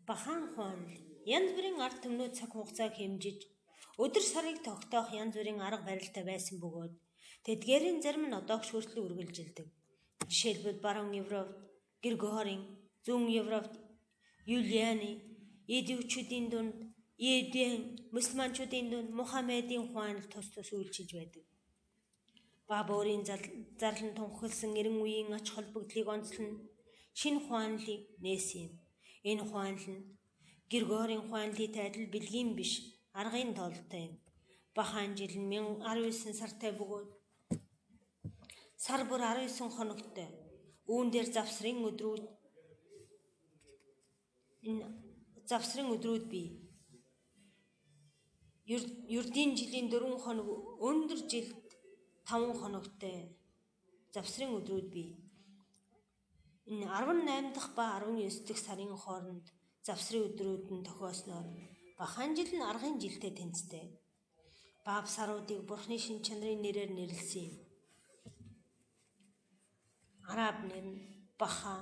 Бахан хуанл янз бүрийн ард түмнүүд цаг хугацааг хэмжиж өдөр сарыг тогтоох янз бүрийн арга барилтай байсан бөгөөд тэдгээрийн зарим нь одоогш хүртэл үргэлжилдэг. Жишээлбэл Баруун Европт Григорийн, Зүүн Европт Юлианы, Идүүчүүдийн дунд Еден, мусульманчуудын дунд Мухаммедийн хуанл тус үйлчилж байдаг. Баабурын зарлан тунхагласан 90 үеийн ач холбогдлыг онцлон шинэ хуанлыг нээсэн юм. Энэ хуанл нь Григорийн хуанлытай адил бэлгийн биш, аргын тоолтой юм. Бахан жил нь 19 сартай бөгөөд сар бүр 19 хоногтой. Үүн дээр завсрын өдрүүд бий. Ердийн жилийн 4 хоног, өндөр жилд 5 хоногтой завсрын өдрүүд бий. Энэ 18 дахь ба 19 дахь сарын хооронд завсрын өдрүүд нь тохиосноор Бахан жил нь аргын жилтэй тэнцтэй. Баав саруудыг Бурхны шинж чанарын нэрээр нэрлэсэн юм. Араб нэр нь Баха,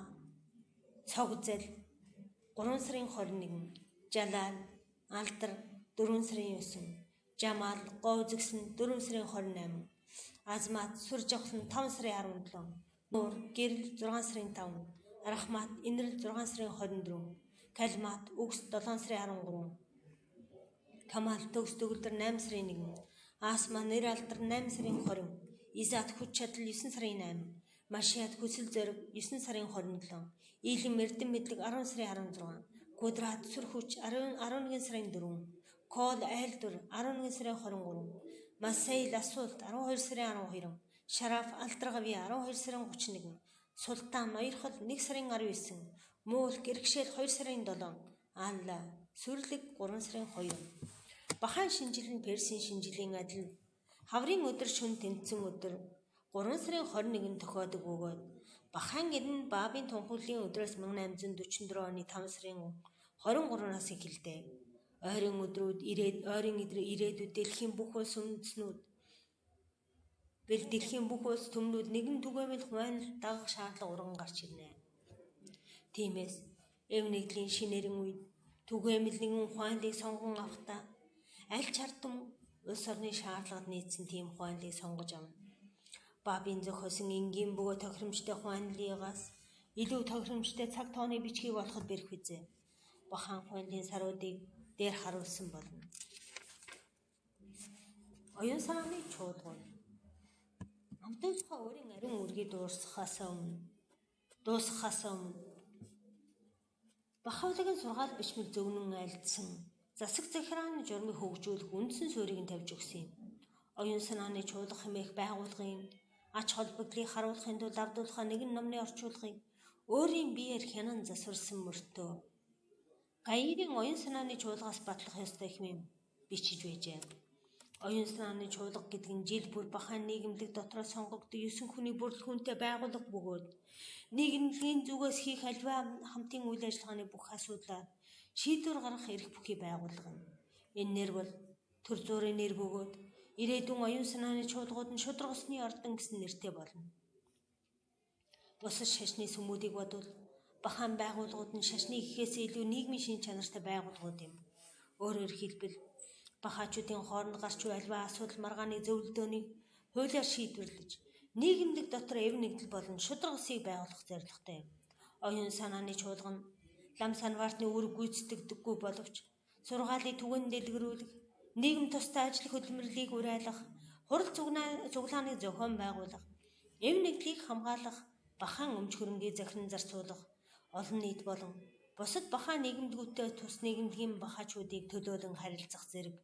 Цогзал 3 сарын 21, Жалал, Алдар 4 сарын 9, Жамал, Говзгсэн 4 сарын 28, Азмат, Сүр жавхлан 5 сарын 17, Нуур, Гэрэл 6 сарын 5, Рахмат, Инрэл 6 сарын 24, Калмат, Үгс 7 сарын 13, Камал, Төгс төгөлдөр 8 сарын 1, Асма, Нэр алдар 8 сарын 20, Изат, Хүч чадал 9 сарын 8, Машиад, Хүсэл зориг 9 сарын 27, Илэм, Эрдэм мэдлэг 10 сарын 16, Кудрат, Сүр хүч 11 сарын 4, Кол, Айлдвар 11 сарын 23, Масаил, Асуулт 12 сарын 12, Шараф, Алдаргави 12 сарын 31, Султан, Ноёрхол 1 сарын 19, Муулк, Иргшэл 2 сарын 7, Алла, Сүрлэг 3 сарын 2. Бахан шинжил нь Персийн шинжилийн адил хаврын өдөр шөнө тэнцсэн өдөр 3 сарын 21-нд тохиодог бөгөөд Бахан гэр нь Баабын тунхаглалын өдрөөс 1844 оны 5 сарын 23-наас эхэлдэг. Ойрын ирээдүйд дэлхийн бүх улс төмнүүд нэгэн түгээмэл хуанл дагах шаардлага урган гарч ирнэ. Тиймээс эв нэгдлийн шинээрэн үед түгээмэл нэгэн хуанлыг сонгон авахдаа аль чардам улс орны шаардлагад нийцсэн тийм хуанлыг сонгож авна. Баабын зохиосон энгийн бөгөөд тохиромжтой хуанлыгаас илүү тохиромжтой цаг тооны бичгийг олоход бэрх үзье. Бахан хуанлын саруудыг дээр харуулсан болно. Оюун санааны чуулгууд амтны өөрийн ариун үргийг дуусгахаас өмнө Бахавлагын сургаал бичмэл зөвнөн айлдсан засаг захирааны журмыг хөгжүүлэх үндсэн суурийг нь тавьж өгсөн юм. Оюун санааны чуулга хэмээх байгууллагын ач холбогдлыг харуулахын тулд Абдулхаа нэгэн номны орчуулгыг өөрийн биеэр хянан засварсан мөртөө Гаирийн оюун санааны чуулгаас батлах ёстой хэмээн бичиж байжээ. Оюун санааны чуулга гэдэг нь жил бүр Бахан нийгэмлэг дотор сонгогддог 9 хүний бүрэлдэхүүнтэй байгууллага бөгөөд нийгэмлэгийн зүгээс хийх аливаа хамтын үйл ажиллагааны бүх асуудлаар шийдвэр гаргах эрх бүхий байгууллага юм. Энэ нэр бол төр зүрийн нэр бөгөөд ирээдүйн оюун санааны чуулгууд нь шударга усны ордон гэсэн нэртэй болно. Бусад шашны сүмүүдийг бодвол Бахан байгууллагууд нь шашны гэхээс илүү нийгмийн шинж чанартай байгууллагууд юм. Өөрөөр хэлбэл Бахачуудын хооронд гарч буй аливаа асуудал маргааны зөвлөдөөнийг хуулиар шийдвэрлэж нийгэмлэг дотор эв нэгдэл болон шударга усыг байгуулах зорилготой юм. Оюун санааны чуулга нь лам санваартны үүрэг гүйцэтгэдэггүй боловч сургаалыг түгээн дэлгэрүүлэх, нийгэм тустай ажил хөдөлмөрлийг уриалгах, хурал цуглааны зохион байгуулах, эв нэгдлийг хамгаалах, Бахан өмч хөрөнгийг захиран зарцуулах, олон нийт болон бусад Бахан нийгэмлэгүүдтэй тус нийгэмлэгийн Бахачуудыг төлөөлөн харилцах зэрэг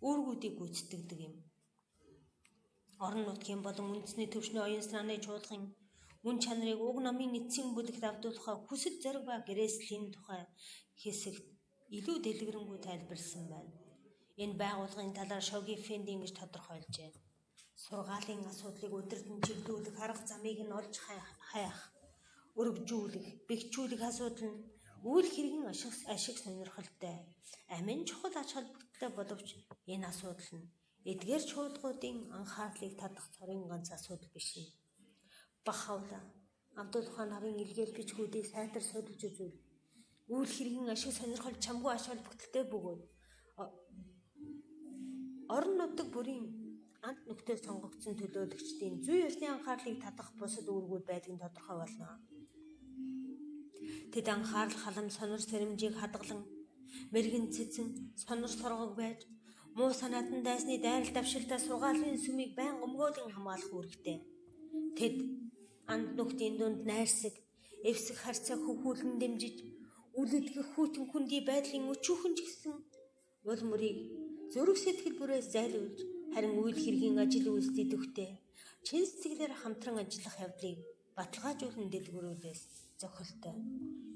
үүргүүдийг гүйцэтгэдэг юм. Орон нутгийн болон үндэсний төвчний оюун санааны чуулгын үн чанарыг уг намын эцсийн бүлэгт Абдулхаа хүсэл зориг ба гэрээслийн тухай хэсэгт илүү дэлгэрэнгүй тайлбарлсан байна. Энэ байгууллагын талаар Шоги Эфенди ингэж тодорхойлжээ. Сургаалын асуудлыг өдөртөн чиглүүлэх арга замыг нь олж хайх, өргөжүүлэх, бэхжүүлэх асуудал нь үйл хэргийн ашиг сонирхолтой, амин чухал ач холбогдолтой боловч энэ асуудал нь эдгээр чуулгуудын анхаарлыг татах цорын ганц асуудал биш юм. Бахавла Абдулхаа нарын илгээл бичгүүдийг сайтар сольж үзвэл Үйл хэргийн ашиг сонирхол чамгүй ач холбогдолтой бөгөөд орон нутаг бүрийн ант нөхдөд сонгогдсон төлөөлөгчдийн зүй ёсны анхаарлыг татах бусад үүргүүд байдгийг тодорхой болно. Тэд анхаарал халам сонор сэрэмжийг хадгалан мэрэгэн цэцэн сонор соргог байж муу санаатан дайсны дайрал давшилтаа сургаалын сүмийг байн өмгөөлөн хамгаалах үүрэгтэй. Тэд ант нөхдийн дунд найрсаг эвсэг харцаа хөвгүүлэн дэмжиж үлэдгэх хүйтэн хүндий байдлын өчүүхэн ч гэсэн уул мөрийг зүрх сэтгэл бүрээс зайлуулж харин үйл хэргийн ажил үйлс идэвхтэй чин сэтгэлээр хамтран ажиллах явдлыг баталгаажуулан дэлгэрүүлээс зохилтой.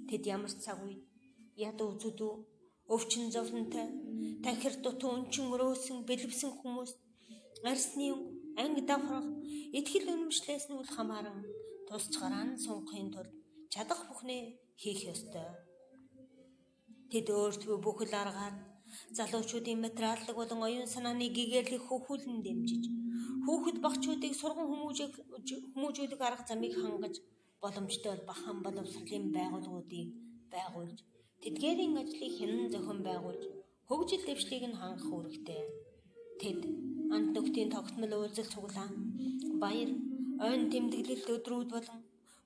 Тэд ямар ч цаг үед ядуу зүдүү өвчин зовлонтой тахир дутуу өнчин өрөөсөн бэлэвсэн хүмүүс арсны анги давхрах итгэл үнэмшлээс нь үл хамааран тусч гараан сунгахын тулд чадах бүхнээ хийх ёстой. Тэд өөртөө бүхэл аргаар залуучуудын материаллык болон оюун санааны гэгээлийг хөвгүүлэн дэмжиж хүүхэд багчуудыг сурган хүмүүжүүлэх арга замыг хангаж боломжтой бахан боловсролын байгууллагуудыг байгуулж тэдгээрийн ажлыг хянан зохион байгуулж хөгжил дэвшлиг нь хангах үүрэгтэй. Тэд ант нөхдийн тогтмол уулзалт цуглаан баяр ойн тэмдэглэлт өдрүүд болон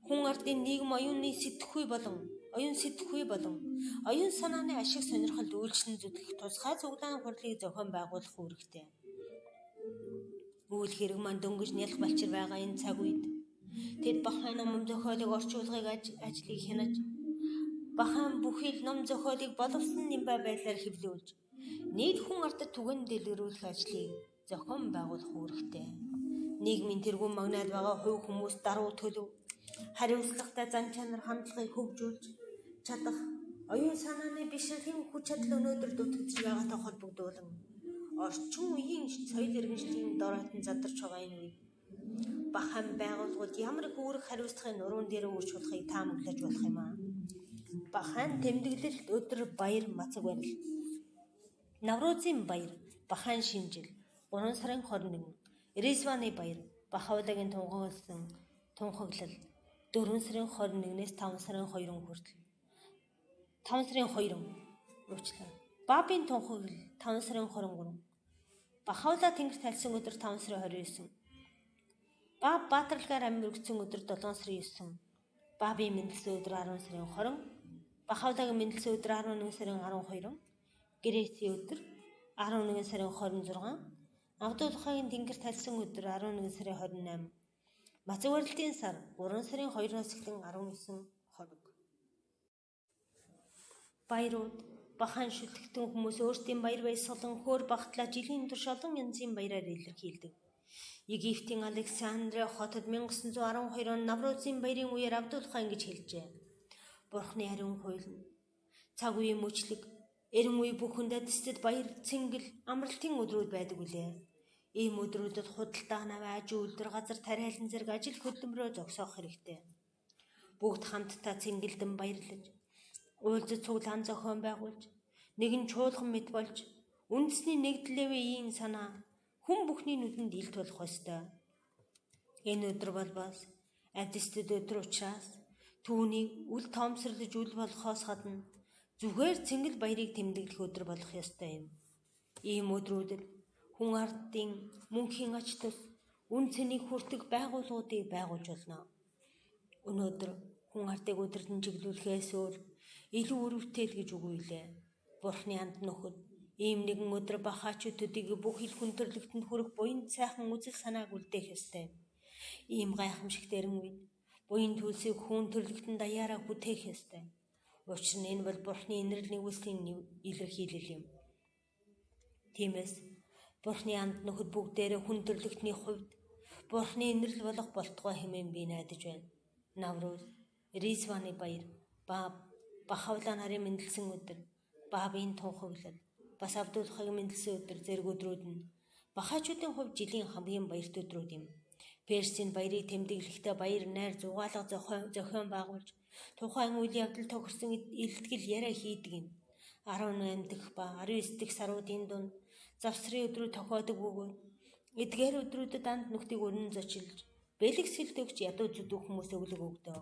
хүн ардын нийгэм оюун сэтгэхүй болон оюун санааны ашиг сонирхолд үйлчлэн зүтгэх тусгай цуглаан хурлыг зохион байгуулах үүрэгтэй. Үйл хэрэг маань дөнгөж нялх балчир байгаа энэ цаг үед тэд бахан ном зохиолыг орчуулгыг ажлыг хянаж бахан бүхэл ном зохиолыг боловсон нимбай байдлаар хэвлүүлж нийт хүн ардад түгээн дэлгэрүүлэх ажлыг зохион байгуулах үүрэгтэй. Нийгмийн тэргуун магнаад байгаа хувь хүмүүс даруй төлөв хариуцлагатай зан чанар хандлагыг хөгжүүлж чадах оюун санааны бишрлийн хүч чадал өнөөдөр дутагдж байгаатай холбогдуулан орчин үеийн соёл иргэншлийн доройтон задарч байгаа энэ үед бахан байгууллагууд ямар их үүрэг хариуцлагын нуруунд дээр үүрч болохыг таамаглаж болох юм аа. Бахан тэмдэглэлт өдөр баяр мацаг барил. Навруузын баяр бахан шинжил 3 сарын 21, Ризваны баяр Бахаулагийн тунхаглал 4 сарын 21-ээс 5 сарын 2 хүртэл. 5 сарын 2 Бабын тунхаглал 5 сарын 23. Бахаула тэнгэр тальсан өдөр 5 сарын 29. Бааб баатарлагаар амьд өргөцсөн өдөр 7 сарын 9. Бабын мэндэлсэн өдөр 10 сарын 20. Бахаулагийн мэндэлсэн өдөр 11 сарын 12. Гэрээсийн өдөр 11 сарын 26. Авдуулахагийн тэнгэр тальсан өдөр 11 сарын 28. Мацагварлтын сар 3 сарын 2-оос эхлэн 19 хоног. Баярууд бахан шүлтгтэн хүмүүс өөрсдийн баяр баясгалан хөөр багтлаа жилийн турш олон янзын баяраар илэрхийлдэг. Египтийн Александриа хотод 1912 он Навруузын баярын үеэр Авдуулахаа ингэж хэлжээ. Бурхны ариун хууль нь цаг үеийн мөчлөг, эрен үе бүхэнд эдэстэд баяр, цэнгэл, амралтын өдрүүд байдаг үлээ. Ийм өдрүүдэд худалдаа наваа, аж үйлдвэр, газар тариалан зэрэг ажил хөдөлмөрөө зогсоох хэрэгтэй. Бүгд хамтдаа цэнгэлдэн баярлаж, уулзаж цуглаан зохион байгуулж, нэгэн чуулган мэт болж, үндэсний нэгдлэвийн санаа хүн бүхний нүдэнд илт болох ёстой. Энэ өдөр болбоос эдэстэд өдөр учраас түүнийг үл тоомсорлож үл болохоос гадна зүгээр цэнгэл баярыг тэмдэглэх өдөр болох ёстой юм. Ийм өдрүүдэд хүн ардын мөнхийн ач тус үн цэнийг хүртэх байгууллагуудыг байгуулж болно. Өнөөдөр хүн ардыг удирдан чиглүүлэхээс өөр илүү өрөвтэй гэж үгүй лээ. Бурхны анд нөхөд ийм нэгэн өдөр бахаачууд төдийг бүх ил хүн төрлөختөнд хүрэх буян сайхан үзэл санааг үлдээх ёстой. Ийм гайхамшигт эрен үед буян төлсийг хүн төрлөختөнд даяараа бүтээх ёстой. Учир нь энэ бол Бурхны инэрл нэгүслийн илэрхийлэл юм. Тиймээс Бурхны анд нөхөд бүгдээрээ хүн төрлөختний хувьд Бурхны инэрл болох болтгой хэмээн би найдаж байна. Навруз, Ризваны баяр, Бахаула нарын мэндэлсэн өдөр, Бабын тунхаглал, бас Авдуулахагийн мэндэлсэн өдөр зэрэг өдрүүд нь бахаачуудын хувьд жилийн хамгийн баярт өдрүүд юм. Персийн баярыг тэмдэглэхдээ баяр найр зугаалга зохион байгуулж тухайн үйл явдал тохирсон илтгэл яриа хийдэг юм. 18 дахь ба 19 дахь саруудын дунд завсрын өдрүүд тохиодог бөгөөд эдгээр өдрүүдэд анд нөхдийг өрнөн зочилж бэлэг сэлд өгч ядуу зүдүү хүмүүс өглөг өгдөг.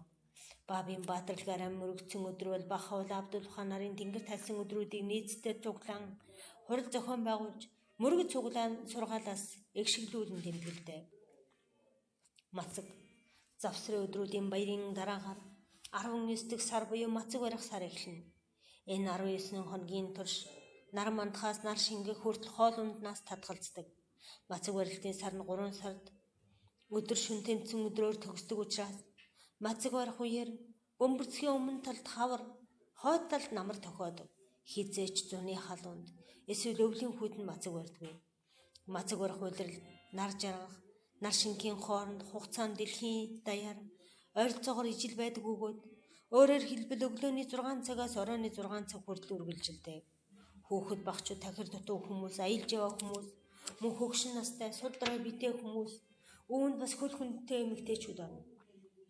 Бабын баатарлаар ам мөрөгдсөн өдөр бол Бахавал Абдулхан нарын тэнгэр талсан өдрүүдийг нийцтэй цуглаан хурал зохион байгуулж мөрөг цуглаан сургаалаас эгшиглүүлэн тэмдэглэдэг. Мацаг завсрын өдрүүдийн баярын дараагаар 19 дэх сар буюу мацаг барих сар эхэлнэ. Энэ 19 хоногийн турш нар мандахаас нар шингэх хүртэл хоол унднаас татгалздаг. Мацаг барилтын сар нь 3 сард өдөр шөнө тэмцэн өдрөөр төгсдөг учраас мацаг барих үеэр бөмбөрцгийн өмнө талд хавар, хойд талд намар тохиод хизээч зуны халуунд эсвэл өвлийн хүйтэн мацаг барьдаг. Мацаг барих үйлрэл нар жаргах, нар шингийн хооронд хугацаанд дэлхийн даяар ойролцоогоор ижил байдаг өгөөд өөрөөр хэлбэл өглөөний 6 цагаас оройн 6 цаг хүртэл үргэлжилдэг. Хүүхэд багчууд тахир дутуу хүмүүс, аялж яваа хүмүүс, мөн хөгшин настай судраа битээ хүмүүс, үүнд бас хөл хүндтэй эмэгтэйчүүд орно.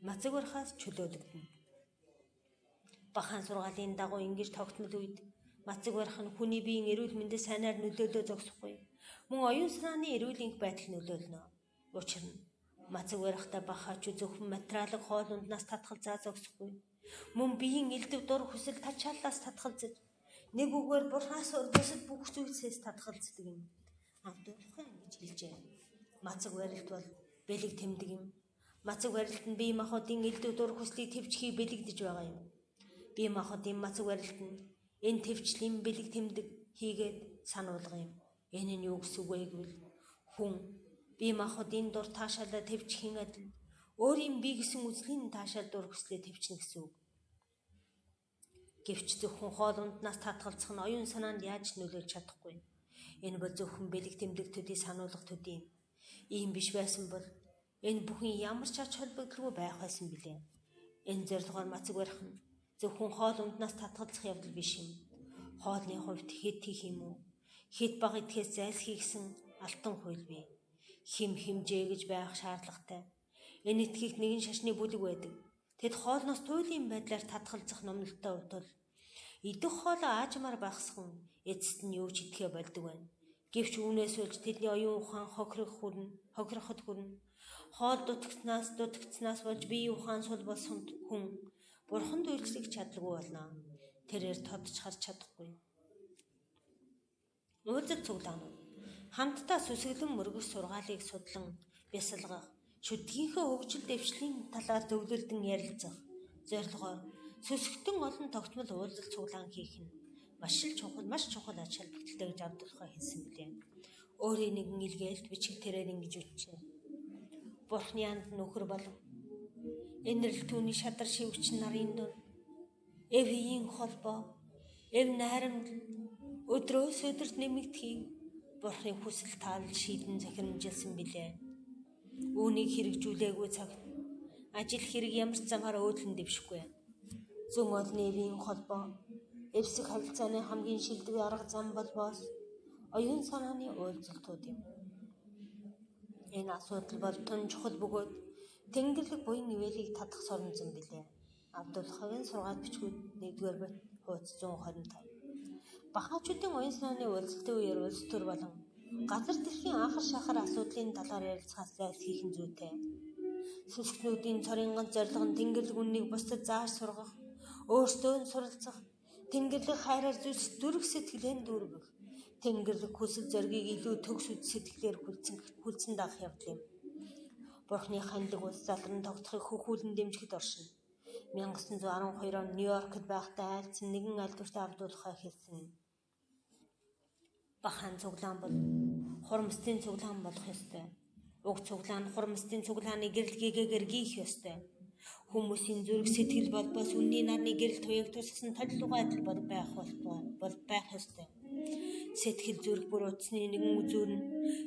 Мацаг барихаас чөлөөлөгдөнө. Бахан сургаалын дагуу ингэж тогтмол үед мацаг барих нь хүний биеийн эрүүл мэндэд сайнаар нөлөөлөө зогсохгүй. Мөн оюун санааны эрүүл энх байдал нөлөөлнө. Учир нь мацаг барихтаа бахаач зөвхөн материалын хоол унднаас татгалзаа зогсохгүй. Мөн биеийн элдв дур хүсэл тачааллаас татгалзаж нэг үгээр бурхаас бусад бүх зүйлсээс татгалздаг юм. Амтуулхан гэж хэлжээ. Мацаг барилт бол бэлэг тэмдэг юм. Мацаг барилтанд бие махбодын элдв дур хүслийг төвчхий бэлэгдэж байгаа юм. Бие махбодын мацаг барилт нь энэ төвчлийн бэлэг тэмдэг хийгээд сануулга юм. Энэ нь юу гэсэн үг вэ гэвэл хүн бие махбодын дур таашаалаа төвчхийн адил өөрийн бие гэсэн үзлийн таашаал дур хүслээ төвчнө гэсэн үг. Гэвч зөвхөн хоол унднаас татгалзах нь оюун санаанд яаж нөлөөлж чадахгүй. Энэ бол зөвхөн бэлэг тэмдэг төдий сануулга төдий. Ийм биш байсан бол энэ бүхэн ямар ч ач холбогдолгүй байх байсан билээ. Энэ зорилгоор мацаг барих нь зөвхөн хоол унднаас татгалзах явдал биш юм. Хоолны хувьд хэд хийх юм уу? Хэд баг идэхээс зайлсхий гэсэн алтан хууль бий. Хим хэмжээ гэж байх шаардлагатай. Энэ этгээт нэгэн шашны бүлэг байдаг. Тэд хоолноос туйлын байдлаар татгалзах номлолтой утвал идэх хоолоо аажмаар багасхан эцэст нь юу ч идэхэ болдог байна. Гэвч үүнээс үлж тэдний оюун ухаан хохироход хүрнэ. Хоол дутагдсанаас болж биеийн ухаан сул болсон хүн бурханд үйлчлэх чадлагүй болно. Тэрээр тодж харж чадахгүй. Уулзалт цуглаанууд хамтдаа сүсгэлэн мөргөх сургаалыг судлан бясалгах, шүдгийнхээ хөгжил дэвшлийн талаар зөвлөлдөн ярилцах зорилгоор сүсгтэн олон тогтмол уулзалт цуглаан хийх нь маш чухал ач холбогдолтой гэж Абдулхан хэлсэн билээ. Өөрийн нэгэн илгээлт бичиг тэрээр ингэж үтжээ. Бурхны анд нөхөр болов. Энэрл түүний шадар шивгч нарын дунд эв хийн холбоо, эв найрамдал өдрөөс өдөрт нэмэгдэхийг Бурхны хүсэл таалал шийдэн захирамжилсан билээ. Үүнийг хэрэгжүүлээгүй цагт ажил хэрэг ямар ч замаар өөдлөн дэвшихгүй. Зүүн олны эвийн холбоо эвсэг харилцааны хамгийн шилдэг арга зам болбоос оюун санааны уулзалтууд юм. Энэ асуудал бол тун чухал бөгөөд тэнгэрлэг буян нивэлийг татах соромжсон билээ. Абдулхагийн сургаал бичгүүд 1-р бот хуудас 125. Бахаачуудын оюун санааны уулзалтын үеэр улс төр болон газар дэлхийн анхар шахар асуудлын талаар ярилцахаас зайлсхийх нь зүйтэй. Сүсгнүүдийн цорын ганц зорилго нь тэнгэрлэг үннийг бусдад зааж сургах, өөртөө нь суралцах, тэнгэрлэг хайраар зүрх сэтгэлээр дүүргэх, тэнгэрлэг хүсэл зоригийг илүү төгс үз сэтгэлээр хүлцэн даах явдал юм. Бурхны ханилэг улс залран тогтохыг хөхүүлэн дэмжихэд оршино. 1912 онд Нью-Йоркд байхдаа айлцсан нэгэн альдвартай Абдулхай хэлсэн юм. Бахан цуглаан бол хурамстын цуглаан болох ёстой. Уг цуглаан хурамстын цуглааны гэрэл гэгээгээр гийх ёстой. Хүмүүсийн зүрх сэтгэл болбоос үнний нарны гэрэл туяаг тусгасан толилгоо адил байх ёстой. Сэтгэл зүрх бүр утасны нэгэн үзүүр нь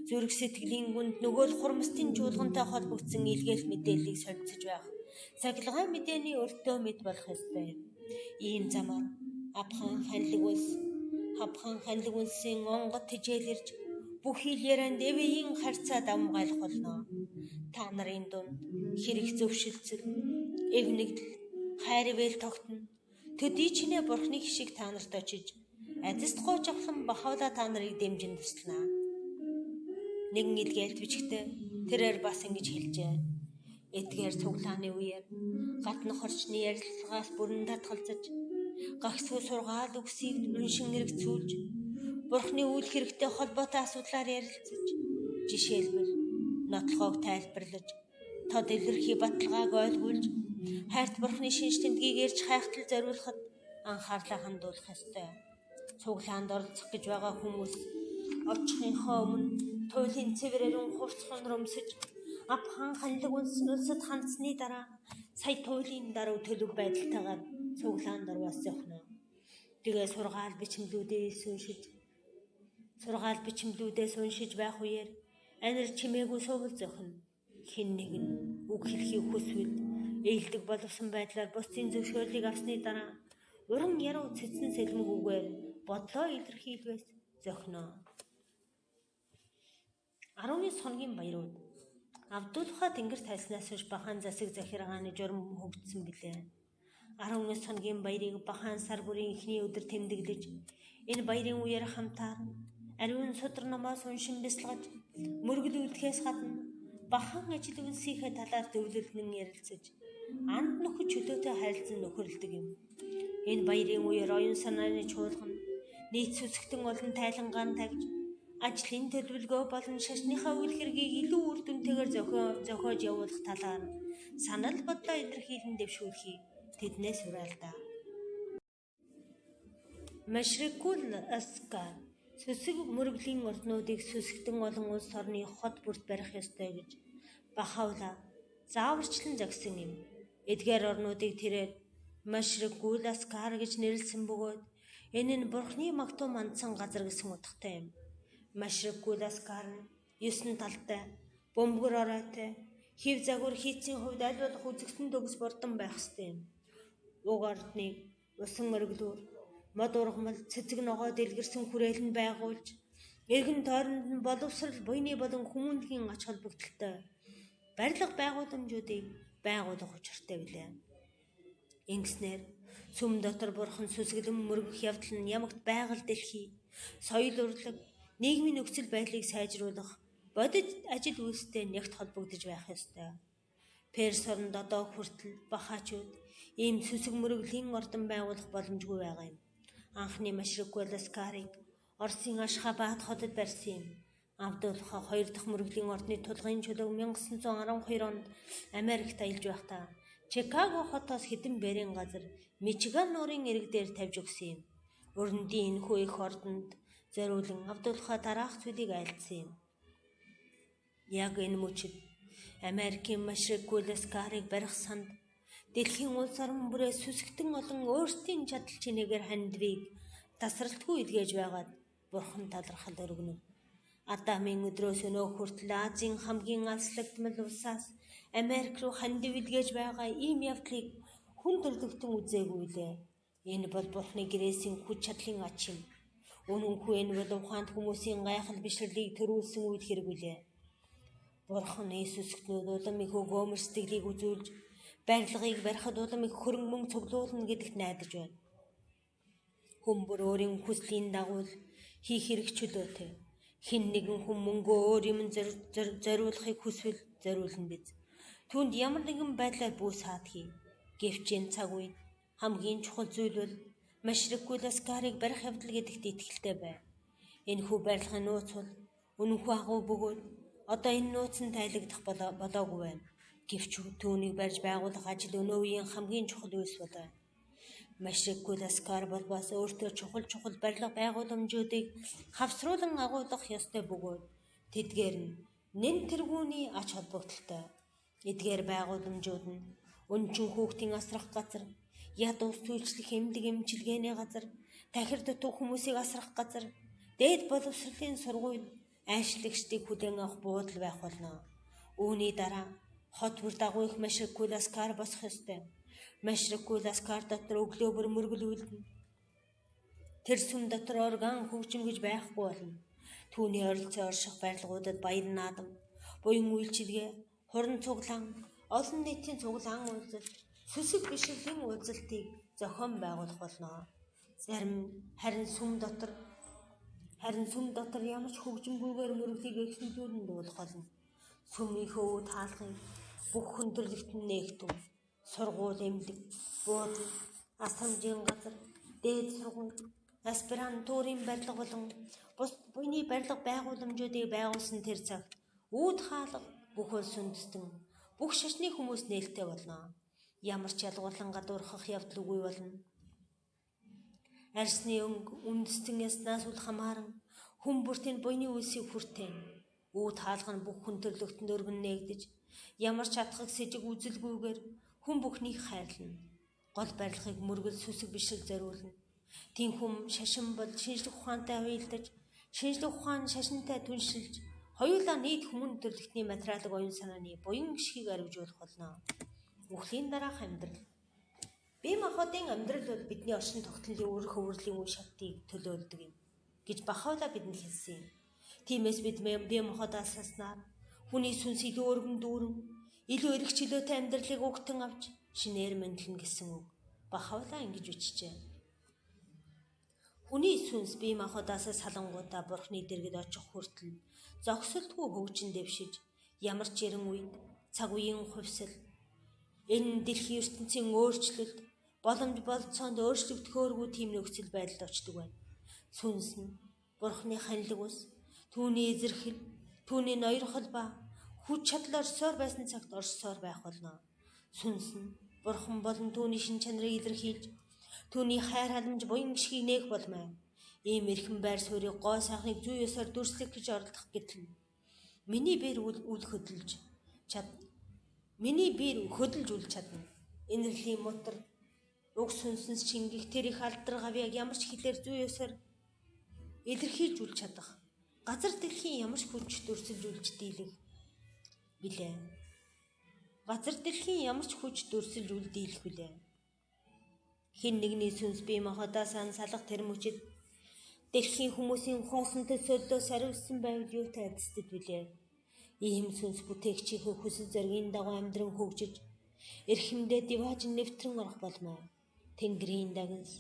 зүрх сэтгэлийн гүнд нөгөө л хурамстын чуулгантай холбогдсон илгээл мэдээллийг солилцож байх. Цахилгаан мэдээний өртөө мэд болох ёстой. Ийм замаар Хавхан ханилэг улсын онгод тижээлэрж бүх хил ярианд эвийн харьцаа давмгайлах болно. Та нарын дунд хэрэг зөвшөлтсөл, эвнэгдэл, хайр ивэл тогтно. Төдий чинээ Бурхны хишиг та нарт очиж адист гоож авлан бахавла та нарыг дэмжин туслана. Нэгэн илгээлт бичгтээ тэрээр бас ингэж хэлжээ. Эдгээр цуглааны үеэр гадны хорчны ярилцлагаас бүрэн татгалзаж, гагцхүү сургаал үгсийг үншин хэрэгцүүлж, Бурхны үйл хэрэгтэй холбоотой асуудлаар ярилцаж, жишээлбэл нотлохоог тайлбарлаж, тод илэрхий баталгааг ойлгуулж, хайрт Бурхны шинж тэмдгийг ярьж хайхтал зориулахад анхаарлаа хандуулах ёстой. Цуглаанд оролцох гэж байгаа хүмүүс очихынхоо өмнө туйлын цэврээрэн хурцхан рөмсөж, апхан ханлаг улсад хандсны дараа сая туйлын даруй төлөв байдалтайгаар цуглаанд орвоос зохино. Тэгээ сургаал бичмлүүдээс уншиж байх үеэр анир чимээгүй сувал зохино. Хэн нэг нь үг хэлхийг хүсвэл ээлдэг боловсон байдлаар бусдын зөвшөөрлийг авсны дараа уран яруу цэцэн сэлмэгүүгээр бодлоо илэрхийлвээс зохино. 19 хоногийн баярууд Авдуулха тэнгэр тайснаас хойш Бахан засаг захиргааны журам хөгжсөн билээ. 19 хоногийн баярыг Бахан сар бүрийн эхний өдөр тэмдэглэж, энэ баярын үеэр хамтаарн ариун судар номоос уншин бясалгаж, мөргөлүүлдэхээс гадна Бахан ажил үнсийнхээ талаар зөвлөлдөн ярилцаж, анд нөхөд чөлөөтэй харилцан нөхөрлөдөг юм. Энэ баярын үеэр оюун санааны чуулган нийт сүсгтэн олон тайлангаар тавьж, ажлын төлөвлөгөө болон шашныхаа үйл хэргийг илүү үр дүнтэйгээр зохиож явуулах талаар санал бодлоо илэрхийлэн дэвшүүлэхийг тэднээс уриалдаа. Машрикул Аскар сүсэг мөргөлийн орнуудыг сүсгтэн олон улс орны хот бүрт барих ёстой гэж Бахаула зааварчлан зохисон юм. Эдгээр орнуудыг тэрээр Машрикул Аскар гэж нэрлсэн бөгөөд энэ нь Бурхны магтуу мандсан газар гэсэн утгатай юм. Машрикул Аскар нь 9 талтай, бөмбөр оройтой, хив загвар хийцийн хувьд аль болох үзэгсэн төгс бордон байх ёстой юм. Уг ордныг усан мөргөлөөр, мод ургамал, цэцэг ногоо дэлгэрсэн хүрээлэн байгуулж, эргэн тойронд нь боловсрал, буйны болон хүмүүнлэгийн ач холбогдолтой барилга байгууламжуудыг байгуулах учиртай билээ. Ингэснээр сүм дотор Бурхан сүсгэлэн мөргөх явдал нь ямагт байгаль дэлхий, соёл урлаг, нийгмийн нөхцөл байдлыг сайжруулах бодит ажил үйлстэй нягт холбогдож байх ёстой. Перс орнд одоо хүртэл Бахачууд ийм сүсэг мөргөлийн ордон байгуулах боломжгүй байгаа юм. Анхны Машрикул Аскарыг Оросын Ашхабад хотод барьсан юм. Авдуулха 2 дахь мөргөлийн ордны тулгын чөлөөг 1912 онд Америкт аялж байхдаа Чикаго хотоос хэдэн бэрийн газар Мичиган нуурын эрэг дээр тавьж өгсөн юм. Өрөндийн энэхүү их ордонд зориулан Авдуулха дараах зүйлийг айлдсан юм. Яг энэ мөчид Америкийн Машрикул Аскарыг барих санд дэлхийн улс орн бүрээс сүсгтэн олон өөрсдийн чадал чинээгээр хандвийг тасралтгүй илгээж байгаад Бурхан талархал өргөнө. Адамын өдрөөс өнөө хүртэл Азийн хамгийн алслагдмал улсаас Америк руу хандив илгээж байгаа ийм явдлыг хүн төрлөختөн үзээгүй лээ. Энэ бол Бурхны гэрээсийн хүч чадлын ач юм. Үнэнгүй энэ бол ухаанд хүмүүсийн гайхал бишрлийг төрүүлсэн үйл хэрэг билээ. Бурхан Иесусгтнүүд улам их өгөөмөр сэтгэлийг үзүүлж, барилгыг барихад улам их хөрөнгө мөнгө цуглуулна гэдэгт найдаж байна. Хүн бүр өөрийн хүслийн дагуу хийх хэрэг чөлөөтэй. Хэн нэгэн хүн мөнгөө өөр юм зориулахыг хүсвэл зориулна биз. Түүнд ямар нэгэн байдлаар бүү саадхий. Гэвч энэ цаг үед хамгийн чухал зүйл бол Машрикул Аскарыг барих явдал гэдэгт итгэлтэй бай. Энэхүү барилгын нууц бол үнэнхүү агуу бөгөөд одоо энэ нууцнд тайлагдах болоогүй байна. Гэвч түүнийг барьж байгуулах ажил өнөө үеийн хамгийн чухал үйлс болоо. Машрикул Аскар болбоос өөртөө чухал барилга байгууламжуудыг хавсруулан агуулгах ёстой бөгөөд тэдгээр нь нэн тэргүүний ач холбогдолтой. Эдгээр байгууламжууд нь өнчин хүүхдийн асрах газар, яд ус үйлчлэх эмдэг эмчилгээний газар, тахир дутуу хүмүүсийг асрах газар, дээд боловсролын сургууль, айшлагчдыг хүлээн авах буудал байх болно. Үүний дараа хот бүр дагуу их Машрикул Аскар босох ёстой. Машрикул Аскар дотор өглөө бүр мөргөлүүлнэ. Тэр сүм дотор орган хөгжим гэж байхгүй болно. Түүний ойролцоо орших барилгуудад баяр наадам, буян үйлчилгээ, хуран цуглаан, олон нийтийн цуглаан уулзалт, сүсэг бишрэлийн уулзалтыг зохион байгуулах болно. Харин сүм дотор ямар ч хөгжимгүйгээр мөргөлийг эхлүүлэн дуулах болно. Сүмийнхөө таалгыг бүх хүндрэлтэн нээгтэн, сургууль, эмнэлэг, буудлын, асрамжийн газар, дээд сургууль, аспирантурын барилга болон бус буйны барилга байгууламжуудыг байгуулсан тэр цагт үүд хаалга бүх улс үндэстэн, бүх шашны хүмүүс нээлттэй болно. Ямар ч ялгуурлан гадуурхах явдал үгүй болно. Арсны өнгө үндэстэн яснаас үл хамааран хүн бүртийн буйны үлсийг хүртэн. Үүд хаалга нь бүх хүн төрлөختөнд өргөн нээгдэж, ямар ч атгах сэжиг үзэлгүйгээр хүн бүхнийг хайрлана. Гол барилгыг мөргөл сүсэг бишрэг зориулна. Тинхүм шашин бол шинжлэх ухаантай уялдаж, шинжлэх ухаан шашинтай түншилж, хоёулаа нийт хүмүүн төрлөختний материалыг оюун санааны буян гişгийг арвижуулах болно. Үхлийн дараах амьдрал. Бие махбодын амьдрал бол бидний орчин тогтнолын үр хөврөлийн үе шатыг төлөөлдөг юм гэж Бахаула бидэнд хэлсэн юм. Тиймээс бид бие махбодоос хаснаар хүний сүнс илүү өргөн дүүрэн, илүү эрх чөлөөтэй амьдралыг угтан авч шинээр мэдлэн гэсэн үг. Бахаула ингэж бичжээ. Хүний сүнс бие махбодоос салангуудаа Бурхны дэргэд очих хүртэл зогсолтгүй хөгжин дэвшиж, ямар ч ярен үед цаг үеийн хувьсэл, энэ дэлхийн ертөнцийн өөрчлөлт, боломж болцоонд өөрчлөгдөхөөргүй тийм нөхцөл байдалд очдог байна. Сүнс нь Бурхны ханилг ус, түүний эзэрхэл, түүний ноёрхол ба хүч чадал орсоор байсан цагт орсоор байх болно. Сүнс нь Бурхан болон түүний шин чанарыг илэрхийлж, түүний хайр халамж буян гişгийг нээх болмай. Ийм эрхэм байр суурийг гоо сайхныг зүй ёсоор дүрслэх гэж оролдох гэтэл миний биер хөдөлж үл чадна. Инэрлийн мотор уг сүнсэнс шингэх тэр их алдар гавьяаг ямар ч хэлээр зүй ёсоор илэрхийлж үл чадах. Газар дэлхийн ямар ч хүч дүрсэлж үлж дийлэх билээ. Газар дэлхийн ямар ч хүч дүрсэлж үл дийлэх билээ. Хин нэгний сүнс бие махбодоос салах тэр мөчид дэлхийн хүмүүсийн хоосон төсөөллөөс ариулсан байвал юутай адилтдаг билээ. Ийм сүнс бүтээгчийнхээ хүсэл зоригийн дагуу амьдран хөгжиж, эрхэмдээ дивааж нэвтрэн орох болмоо. Тэнгэрийн дагнас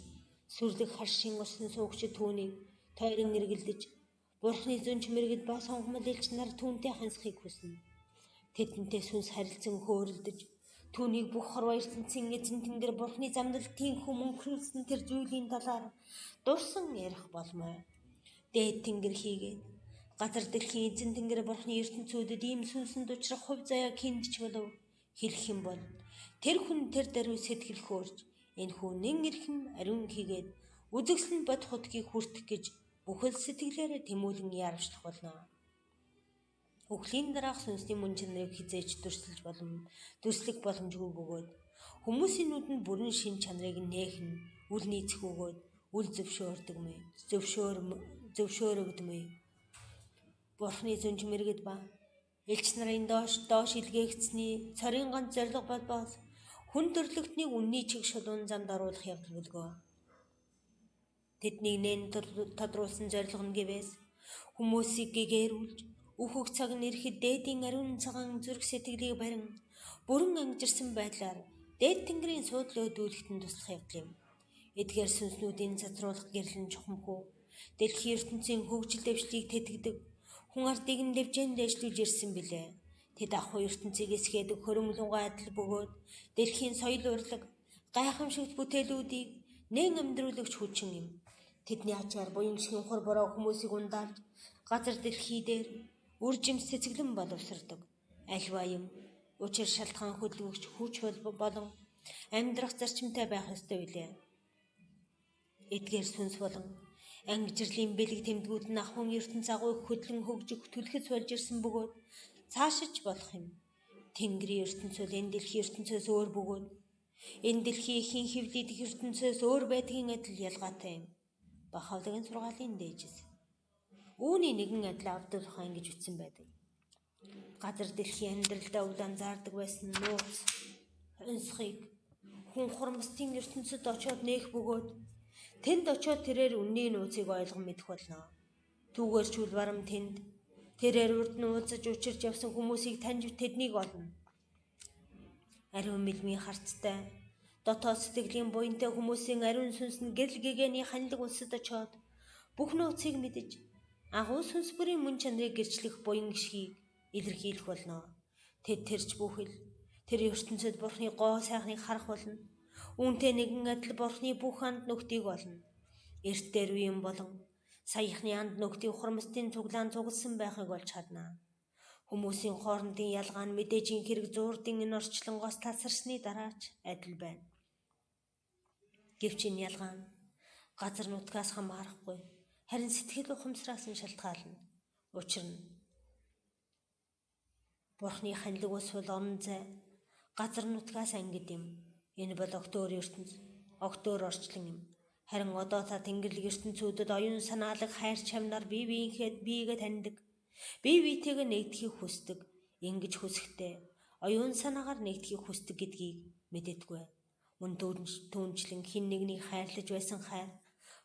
сүрлэг харшийн усан суугчид түүнийг тойрон эргэлдэж, Бурхны зүнч мэрэгд ба сонгомл элч нар түүнтэй хансахыг хүснэ. Тэдэнтэй сүнс харилцан хөөрөлдөж, түүнийг бүх хор баяртанцын эзэн Тэнгэр Бурхны замналтын мөнхрүүлсэн тэр зүйлийн талаар дурсан ярих болмоо. Дээд Тэнгэр хийгээд газар дэлхийн эзэн Тэнгэр Бурхны ертөнцүүдэд ийм сүнсэнд учрах хувь заяаг хиндч болов хэлэх юм бол тэр хүн тэр даруй сэтгэл хөөрж энэхүү нэн эрхэм ариун хийгээд үзэгсэлэн бодох утгийг хүртэх гэж бүхэл сэтгэлээрээ тэмүүлэн яарвчлах болно. Үхлийн дараах сүнсний мөн чанарыг хизээж дүрслэх боломжгүй бөгөөд хүмүүсийн нүдэнд бүрэн шин чанарыг нээх нь үл нийцэх өгөөд үл зөвшөөрөгдмөй. Бурхны зүнж мэрэгд ба элч нарын доош илгээгдсэний цорын ганц зорилго бол хүн төрлөختнийг үнний чиг шулуун замд оруулах явдал бөлгөө. Тэднийг нэн тодруулсан зорилго нь гэвээс хүмүүсийг гэгээрүүлж, үхэх цаг нь ирэхэд дээдийн ариун цагаан зүрх сэтгэлийг барин бүрэн ангижирсан байдлаар дээд Тэнгэрийн суудлаа өдүүлэхтэн туслах явдал юм. Эдгээр сүнснүүдийн цацруулах гэрлэн чухамхүү дэлхийн ертөнцийн хөгжил дэвшлийг тэтгэдэг хүн ардыг нь дэвжээнд дэвшлүүлж ирсэн билээ. Тэд ахуй ертөнцийг эсгээдэг хөрөнгөлөнгөө адил бөгөөд дэлхийн соёл урлаг, гайхамшигт бүтээлүүдийг нэн амьдруулагч хүчин юм. Тэдний ачаар буян гişгийн хур бороо хүмүүсийг ундаалж газар дэлхий дээр үржим цэцэглэн боловсрдог. Альва юм учир шалтгаан хөдөлгөгч хүч болон амьдрах зарчимтай байх ёстой билээ. Эдгээр сүнс болон ангижирлийн бэлэг тэмдгүүд нь ахуйн ертөнц агуйг хөдлөн хөгжих түлхэц болж ирсэн бөгөөд цаашиж болох юм. Тэнгэрийн ертөнц бол энэ дэлхийн ертөнцөөс өөр бөгөөд энэ дэлхийн ихийн хэвлийдэх ертөнцөөс өөр байдгийн адил ялгаатай юм. Бахаулагын сургаалын дээжис. Үүний нэгэн адил Абдул хаан гэж үтсэн байдаг. Газар дэлхийн амьдралдаа үл анзаардаг байсан нууц, онцхийг хүн хурамстын ертөнцид очоод нээх бөгөөд тэнд очоод тэрээр үнний нууцыг ойлгон мэдэх болно. Түүгээр ч үл барам тэнд тэрээр урд нь уулзаж учирч явсан хүмүүсийг таньж тэднийг олно. Ариун мэлмийн харцтай, дотоод сэтгэлийн буянтай хүмүүсийн ариун сүнс нь гэрэл гэгээний ханилг улсад очоод бүх нууцыг мэдэж агуу сүнс бүрийн мөн чанарыг гэрчлэх буян гişгийг илэрхийлэх болно. Тэд тэрч бүхэл тэр ертөнцид Бурхны гоо сайхныг харах болно. Үүнтэй нэгэн адил Бурхны бүх анд нүхтийг болно. Эрт дээр үеийн болон саяхны анд нүхтийг хурамстын цуглаан цугласан байхыг олж харна. Хүмүүсийн хоорондын ялгаа нь мэдээжийн хэрэг зуурдын энэ орчлонгоос тасарсны дараач адил байна. Гэвч энэ ялгаа нь газар нутгаас хамаарахгүй, харин сэтгэл ухамсараас нь шалтгаална. Учир нь Бурхны ханилг усвал орон зай газар нутгаас ангид юм. Энэ бол огтөөр ертөнц, огтөөр орчлон юм. Харин одоо та тэнгэрлэг ертөнцүүдэд оюун санаалаг хайр чамнаар биегээ таньдаг. Бие биетэйгээ нэгдэхийг хүсдэг. Ингэж хүсэхдээ оюун санаагаар нэгдэхийг хүсдэг гэдгийг мэддэггүй. Мөн түүнчлэн хин нэгнийг хайрлаж байсан хайр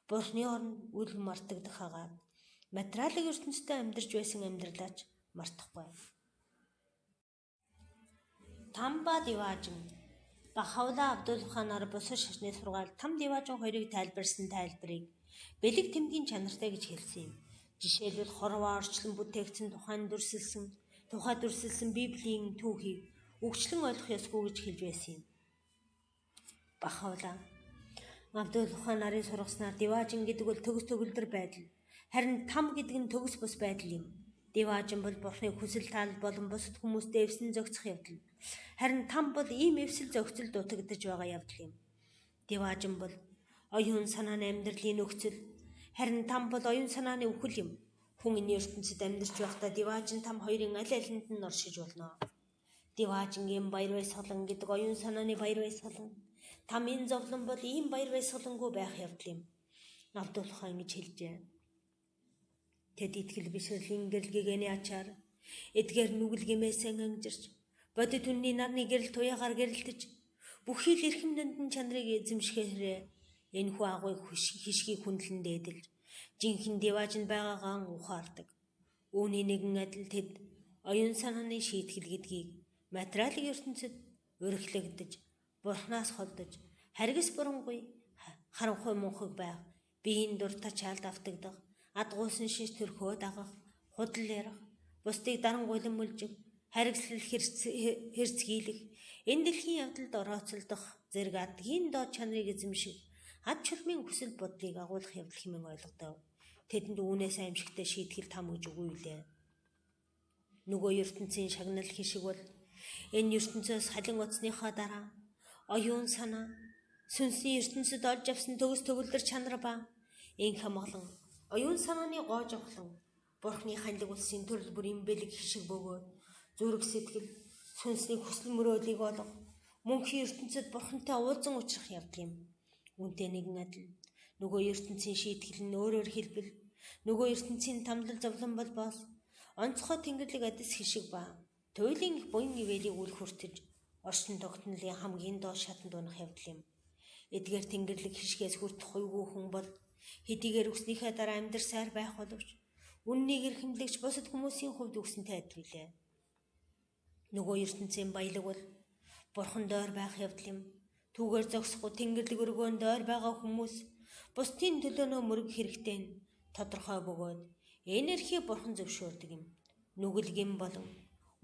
Бурхны оронд үл мартагдах хагаад материалын ертөнцид амьдарч байсан амьдралаач мартахгүй. Тамба Диваажин Бахаула Абдулханаар босоо шашны сургаал Там Диваажин хоёрыг тайлбарсан тайлбарыг бэлэг тэмдгийн чанартай гэж хэлсэн юм. Жишээлбэл хорвоо орчлон бүтээгдсэн тухай дүрсэлсэн Библийн түүхийг өгчлөн ойлгох ёсгүй гэж хэлж байсан юм. Бахаула Абдулхан нарын сургаснаар Диваажин гэдэг бол төгс төгөлдөр байдал. Харин Там гэдэг нь төгс бус байдал юм. Диваажин бол Бурхны хүсэл таалал болон бусад хүмүүстэй эвсэн зохицох явдал. Харин Там бол ийм эвсэл зохицол дутагдж байгаа явдал юм. Диваажин бол оюун санааны амьдралын нөхцөл. Харин Там бол оюун санааны үхэл юм. Хүн энэ ертөнцид амьдарч байхдаа Диваажин Там хоёрын аль алинд нь оршиж болно. Диваажингийн баяр баясгалан гэдэг оюун санааны баяр баясгалан. Тамийн зовлон бол ийм баяр баясгалангүй байх явдал юм. Абдулхан ингэж хэлжээ. Тэд итгэл бишрэлийн гэрэлгээний ачаар эдгээр нүгэл гимээсэн ангижирч бодит үнний нарны гэрэл туяагаар гэрэлтэж бүхий л эрхэм нандин чанарыг эзэмшихээрээ энэхүү агуйг хишгийг хүндлэн дээдэлж жинхэнэ Диваажинд байгаагаан ухаардаг. Үүний нэгэн адил тэд оюун санааны шийтгэл гэдгийг материалын ертөнцид урагшлагдаж Бурхнаас холдож харгас бурангүй харанхуй мунхаг байх, биеийн дуртай чаалд автагдах, адгуусан шиш төрхөө дагах, худал ярах, бусдыг дарангуйлан мүлжих, харгислал хэрцгийлэх, энэ дэлхийн явдалд орооцолдох зэрэг адгийн доод чанарыг эзэмших, ад чулмын хүсэл бодлыг агуулах явдал хэмээн ойлгодов. Тэдэнд үүнээс аимшигтай шийтгэл Там гэж үгүй лээ. Нөгөө ертөнцийн шагнал хишиг бол энэ ертөнцөөс халин оцсныхоо дараа оюун санаа, сүнсний ертөнцид олж авсан төгс төгөлдөр чанар ба инх хамгалан оюун санааны гоо жавхлан Бурхны ханилг улсын төрөл бүрийн бэлэг хишиг бөгөөд зүрх сэтгэл, сүнсний хүсэл мөрөөдлийг олох, мөнхийн ертөнцид Бурхантай уулзан учрах явдал юм. Үүнтэй нэгэн адил нөгөө ертөнцийн шийтгэл нь өөрөөр хэлбэл нөгөө ертөнцийн тамлал зовлон бол боос онцгой тэнгэрлэг адис хишиг ба туйлын их буян ивэлийг үл хүртэж оршин тогтнолын хамгийн доод шатанд унах явдал юм. Эдгээр тэнгэрлэг хишгээс хүртэх хувгүй хүн бол хэдийгээр өснийхээ дараа амьдрал сайр байх боловч үннийг эрхэмлэгч бусад хүмүүсийн хувьд өгсөнтэй адил билээ. Нөгөө ертөнцийн баялаг бол Бурхан дойр байх явдал юм. Түүгээр зогсохгүй тэнгэрлэг өргөөн дойр байгаа хүмүүс бусдын төлөөнөө мөрөг хэрэгтэй нь тодорхой бөгөөд энэ эрхийг Бурхан зөвшөөрдөг юм. Нүгэлгэн болон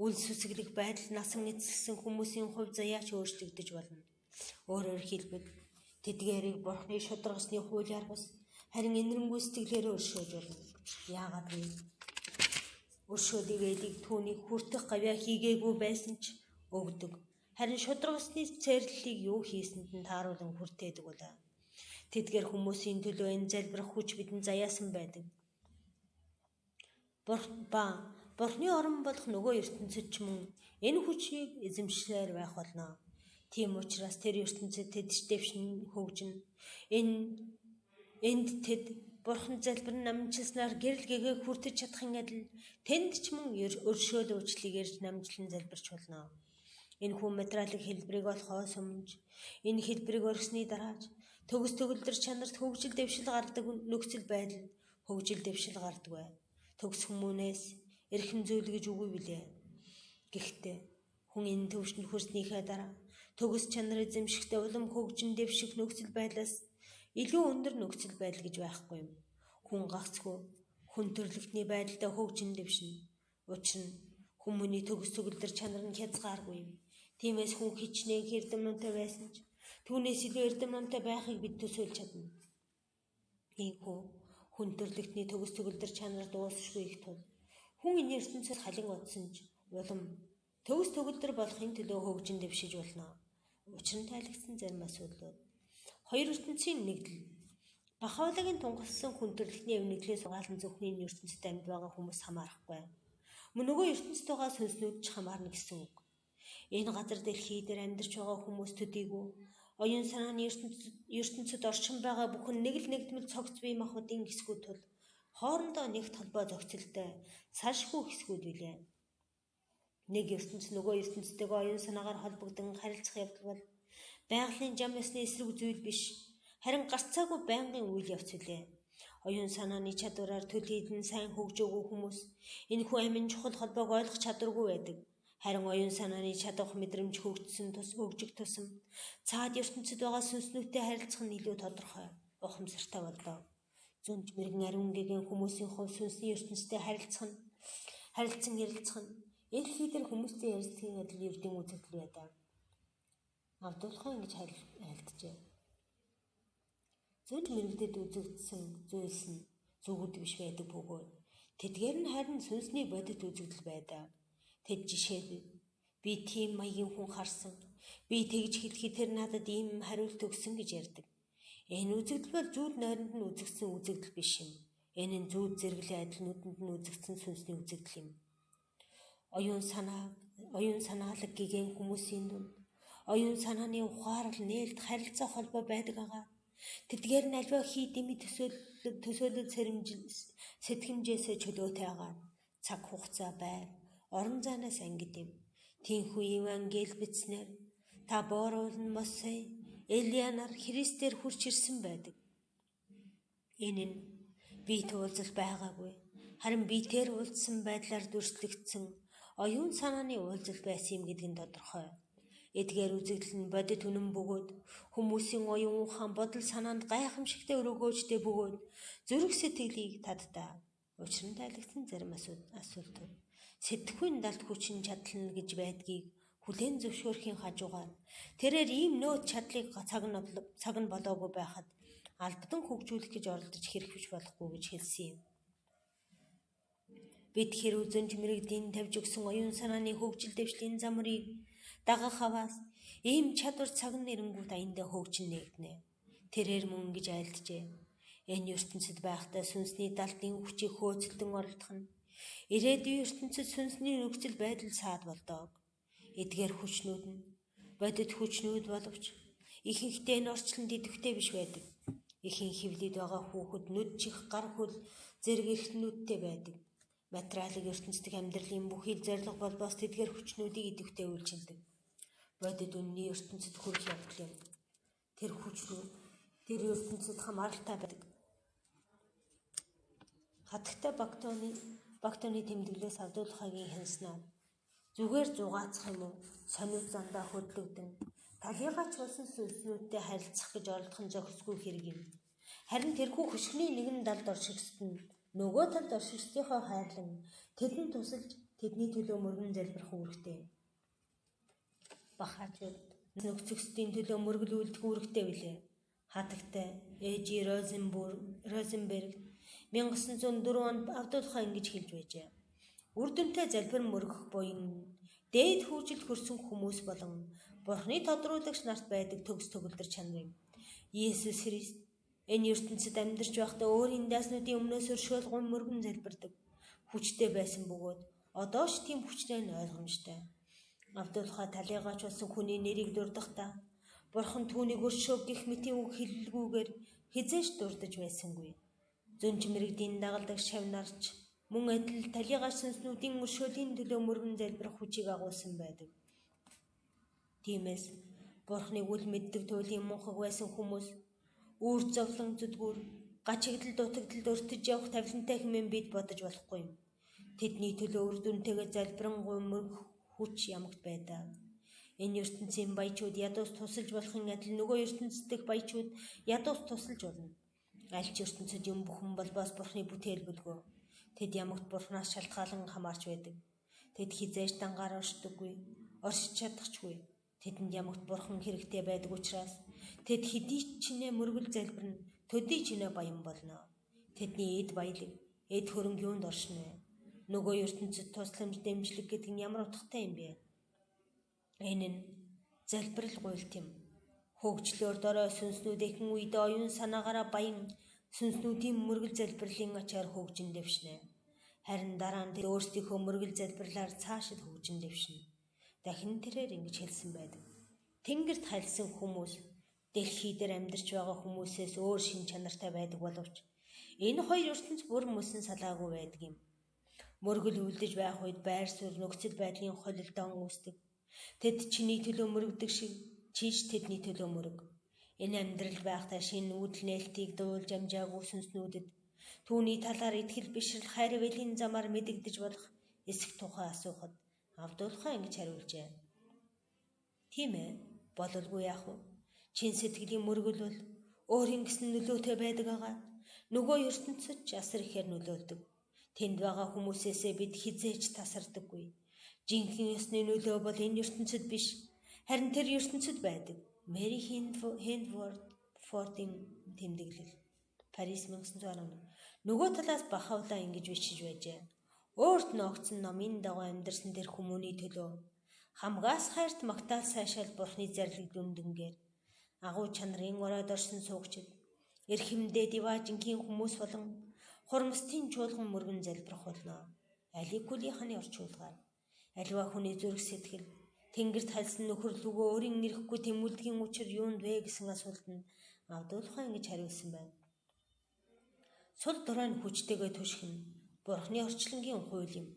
үл сүсгэлэх байдал насан эцэлсэн хүмүүсийн хувь заяач өөрчлөгдөж болно. Өөрөөр хэлбэл тэдгээрийг Бурхны шударгасны хуулиар бус харин энэрэнгүй сэтгэлээр өршөөж болно. Яагаад гэвэл өршөөд ивэлийг түүнийг хүртэх гавьяа хийгээгүй байсан ч өгдөг. Харин шударгасны цэрлэлийг юу хийсэнд нь тааруулан хүртээдэг бол тэдгээр хүмүүсийн төлөө энэ залбирах хүч бидэнд заяасан байдаг. Бурхны орон болох нөгөө ертөнцид ч мөн энэ хүчийг эзэмшлэр байх болно. Тийм учраас тэр ертөнцид тэдч дэвшин хөгжин энд тэд Бурхан залбиран намжилснаар гэрэл гэгээ хүртэж чадахын адил тэнд ч мөн өршөөл уучлалыг ярьж намжлан залбирч болно. Энэ хүн материалын хэлбэрийг олохоос өмнө энэ хэлбэрийг орхисны дараач төгс төгөлдөр чанарт хөгжил дэвшил гардаг нөхцөл байдал хөгжил дэвшил гардаг. Төгс хүмүүнээс эрхэм зүйл гэж үгүй билээ. Гэхдээ хүн энэ төвшөнд хүрснийхээ дараа төгс чанар эзэмшихтэй улам хөгжин дэвших нөхцөл байдлаас илүү өндөр нөхцөл байдал гэж байхгүй юм. Хүн гагцгүй хүн төрлөختний байдалтай хөгжин дэвшинэ. Учир нь хүмүүний төгс төгөлдөр чанар нь хязгааргүй юм. Тиймээс хүн хичнээн эрдэм номтой байсан ч түүнээс илүү эрдэм номтой байхыг бид төсөөлж чадна. Ийхүү хүн төрлөختний төгс төгөлдөр чанар дуусшгүй их тул хүн энэ ертөнцөд халин одсон ч улам төгс төгөлдөр болохын төлөө хөгжин дэвшиж болно. Учир нь тайлгдсан зарим асуудлууд. Хоёр ертөнцийн нэгдэл. Бахавлагын тунгалсан хүн төрлөختний өвнөглөөс угаалan зөвхөн энэ ертөнцид амьд байгаа хүмүүс хамаарахгүй. Мөн нөгөө ертөнцид байгаа сүнснүүд ч хамаарна гэсэн үг. Энэ газар дэлхий дээр амьдарч байгаа хүмүүс төдийгүй оюун санааны ертөнцид оршин байгаа бүхэн нэг л нэгдмэл цогц бие махбодын хэсгүүд тул хоорондоо нэгт холбоо зохицолтой салшгүй хэсгүүд билээ. Нэг ертөнц нөгөө ертөнцтэйгээ оюун санаагаар холбогдсон харилцах явдал бол байгалийн зам ёсны эсрэг зүйл биш, харин гарцаагүй байнгын үйл явц үлээ. Оюун санааны чадвараар төлөйдэн сайн хөгжөөгүй хүмүүс энэ хүү амин чухал холбоог ойлгох чадваргүй байдаг. Харин оюун санааны чадах мэдрэмж хөгжсөн хөгжих тусам цаад ертөнцид байгаа сүнснүүдтэй харилцах нь илүү тодорхой, ухамсартай боллоо. Зүнж мэрэгэн ариун гэгийн хүмүүсийн хувь сүнсний ертөнцтэй харилцан ярилцах нь энэ хийдэр хүмүүстэй ярилцахын адил ердийн үзэгдэл байдаг. Авдуулхан ингэж харилцжээ. Зүнж мэрэгдэд үзэгдсэн зүйлс нь зүгүүд биш байдаг бөгөөд тэдгээр нь харин сүнсний бодит үзэгдэл байдаг. Тэд жишээд би тийм маягийн хүн харсан. Би тэгж хэлэхэд тэр надад ийм хариулт өгсөн гэж ярьдаг. Энэ үзэгдэл бол зүүд нойронд нь үзэгдсэн үзэгдэл биш юм. Энэ нь зүүд зэрэглээ адил нүдэнд нь үзэгдсэн сүнсний үзэгдэл юм. Оюун санаалаг гэгэн хүмүүсийн дунд оюун санааны ухаарал нээлт харилцаа холбоо байдаг агаад тэдгээр нь альва хий дэмий төсөөлөл сэтгэмжээсээ чөлөөтэй агаад цаг хугацаа байр орон зайнаас ангид юм. Тинхүү евангел бичснээр та бооруулн Мосей, Элианаар Христээр хурч ирсэн байдаг. Энэ нь бие уулзал байгаагүй. Харин биетээр уулзсан байдлаар дүрслэгдсэн оюун санааны уулзал байсан юм гэдэг нь тодорхой. Эдгээр үзэгдэл нь бодит үнэн бөгөөд хүмүүсийн оюун ухаан бодол санаанд гайхамшигтай өрөөгөөжтэй бөгөөд зүрх сэтгэлийг тадтаа. Учир нь тайлгдсан зарим асуултууд. Сэтгэхүйн далд хүчин чадлна гэж байдгийг хүлээн зөвшөөрхийн хажуугаар тэрээр ийм нөөц чадлыг цаг нь болоогүй байхад албадан хөгжүүлэх гэж оролдож хэрэгжиж болохгүй гэж хэлсэн юм. Бид хэр үзэнж мэрэгдийн тавьж өгсөн оюун санааны хөгжил дэвшлийн замрыг дагах аваас ийм чадвар цаг нэрэнгүүт аяндаа хөгжин нэгднэ. Тэрээр мөн гэж айлджээ. Энэ ертөнцид байхдаа сүнсний далдын хүчийг хөөцөлдөн оролдох нь ирээдүйн ертөнцид сүнсний нөхцөл байдал саад болдог. Эдгээр хүчнүүд нь бодит хүчнүүд боловч ихэнхдээ энэ орчлонд идэвхтэй биш байдаг. Ихэнх хөвлөд байгаа хүүхэд нүд чих гар хөл зэрэг эрхтнүүдтэй байдаг. Материалын ертөнцийн амьдралын бүхий л зориг болбоос тэдгээр хүчнүүдийг идэвхтэй үйлчилдэг. Бодит үнний ертөнцид хүрэх явдал юм. Тэр хүчнүүд тэр ертөнцид хамааралтай байдаг. Хатагтай Бактоны тэмдэглээс Авдуулахагийн хянснаар зүгээр зугаацах юм уу сониуд зандаа хөдлөгдөн талигаач болсон сүнснүүдтэй харилцах гэж оролдох нь зохисгүй хэрэг юм. Харин тэрхүү хөшгөний нэгэн далд оршигчд нь нөгөө талд оршигчдийнхоо хайрлан тэдэнд тусалж тэдний төлөө мөргөн залбирах үүрэгтэй. Бахаачууд нөхцөксдийн төлөө мөргөлүүлдэх үүрэгтэй билээ. Хатагтай Эжи Розенберг 1904 онд Авдуулахаа ингэж хэлж байжээ. Үр дүнтэй залбир мөргөх буян дээд хөгжилд хүрсэн хүмүүс болон Бурхны тодруулагч нарт байдаг төгс төгөлдөр чанар юм. Иесус Христ энэ ертөнцид амьдарч байхдаа өөрийн дааснуудын өмнөөс өршөөлгөн мөргөн залбирдаг. Хүчтэй байсан бөгөөд одоо ч тийм хүчтэй нь ойлгомжтой. Авдуулахаа талигаач болсон хүний нэрийг дурдахдаа Бурхан түүнийг өршөө гэх мэтийн үг хэллгүйгээр хизээш дурдж байсангүй. Зүнж мэрэгдийн дагалдаг шавнарч мөн адил талигаач сүнснүүдийн өршөөлийн төлөө мөргөн залбирах хүчийг агуулсан байдаг. Тиймээс Бурханыг үл мэддэг туйлын мунхаг байсан хүмүүс үүр зовлон зүдгүүр гачигдал дутагдалд өртөж явах тавилантай хэмээн бид бодож болохгүй юм. Тэдний төлөө үр дүнтэйгээ залбирангуй мөргөх хүч ямагт байдаг. Энэ ертөнцийн баячууд ядуус тусалж болохын адил нөгөө ертөнцид дэх баячууд ядуус тусалж болно. Аль ч ертөнцид юм бүхэн болбоос Бурхны бүтээл бүлгөө. Тэд ямагт Бурхнаас шалтгаалan хамаарч байдаг. Тэд хизээж дангаар оршдоггүй. оршиж чадахчгүй. Тэдэнд ямагт бурхан хэрэгтэй байдаг учраас тэд хэдий чинээ мөргөл залбирна, төдий чинээ баян болно. Тэдний эд баялаг, эд хөрөнгө юунд оршино вэ? Нөгөө ертөнцид тусламж дэмжлэг гэдэг нь ямар утгатай юм бэ? Энэ нь залбирал гуйлт юм. Хөгжлөөр дорой сүнснүүдийн үед оюун санаагаараа баян сүнснүүдийн мөргөл залбирлын ачаар хөгжин дэвшнэ. Харин дараа нь өөрсдийнхөө мөргөл залбирлаар цаашид хөгжин дэвшнэ. Дахин тэрээр ингэж хэлсэн байдаг. Тэнгэрт хальсан хүмүүс дэлхий дээр амьдарч байгаа хүмүүсээс өөр шин чанартай байдаг боловч энэ хоёр ертөнц бүр мөсөн салаагүй байдаг юм. Мөргөл үлдэж байх үед байр суурь нөхцөл байдлын холилдон үүсдэг. Тэд чиний төлөө мөрөгдөг шиг чи ч тэдний төлөө мөрөг. Энэ амьдрал байхдаа шинэ үүдэл нээлтийг дуулж амжаагүй сүнснүүдэд түүний талаар итгэл бишрэл хайр вэлийн замаар мэдэгдэж болох эсэх тухай асуухад Авдуулхан ингэж хариулжээ. Тийм ээ, бололгүй яах вэ? Чин сэтгэлийн мөргөл бол өөрийн гэсэн нөлөөтэй байдаг агаад нөгөө ертөнцөд ч асар ихээр нөлөөлдөг. Тэнд байгаа хүмүүсээсээ бид хизээж тасардаггүй. Жинхэнэ ёсны нөлөө бол энэ ертөнцид биш, харин тэр ертөнцид байдаг. Мэри Хендвордын тэмдэглэл. Парис 1911. Нөгөө талаас Бахавлаа ингэж бичиж байжээ. Өөрт ногцсон номын дагуу амьдарсан тэр хүмүүний төлөө хамгаас хайрт магтаал сайшаал бурхны зарлиг дүндэнгээр агуу чанарын оройд орсон суугчид эрхэмдээ диважингийн хүмүүс болон хурамстын чуулган мөргөн залбирах болно. Аликулийнханы орчуулгаар аливаа хүний зүрх сэтгэл тэнгэрт хальсан нөхөр лүгөө өөрийн нэрэхгүй тэмүүлдгийн учир юунд вэ гэсэн асуултанд Авдуулхан ингэж хариулсан байна. Сул доройн хүчтэйгээ түших нь Бурхны орчлонгийн хууль юм.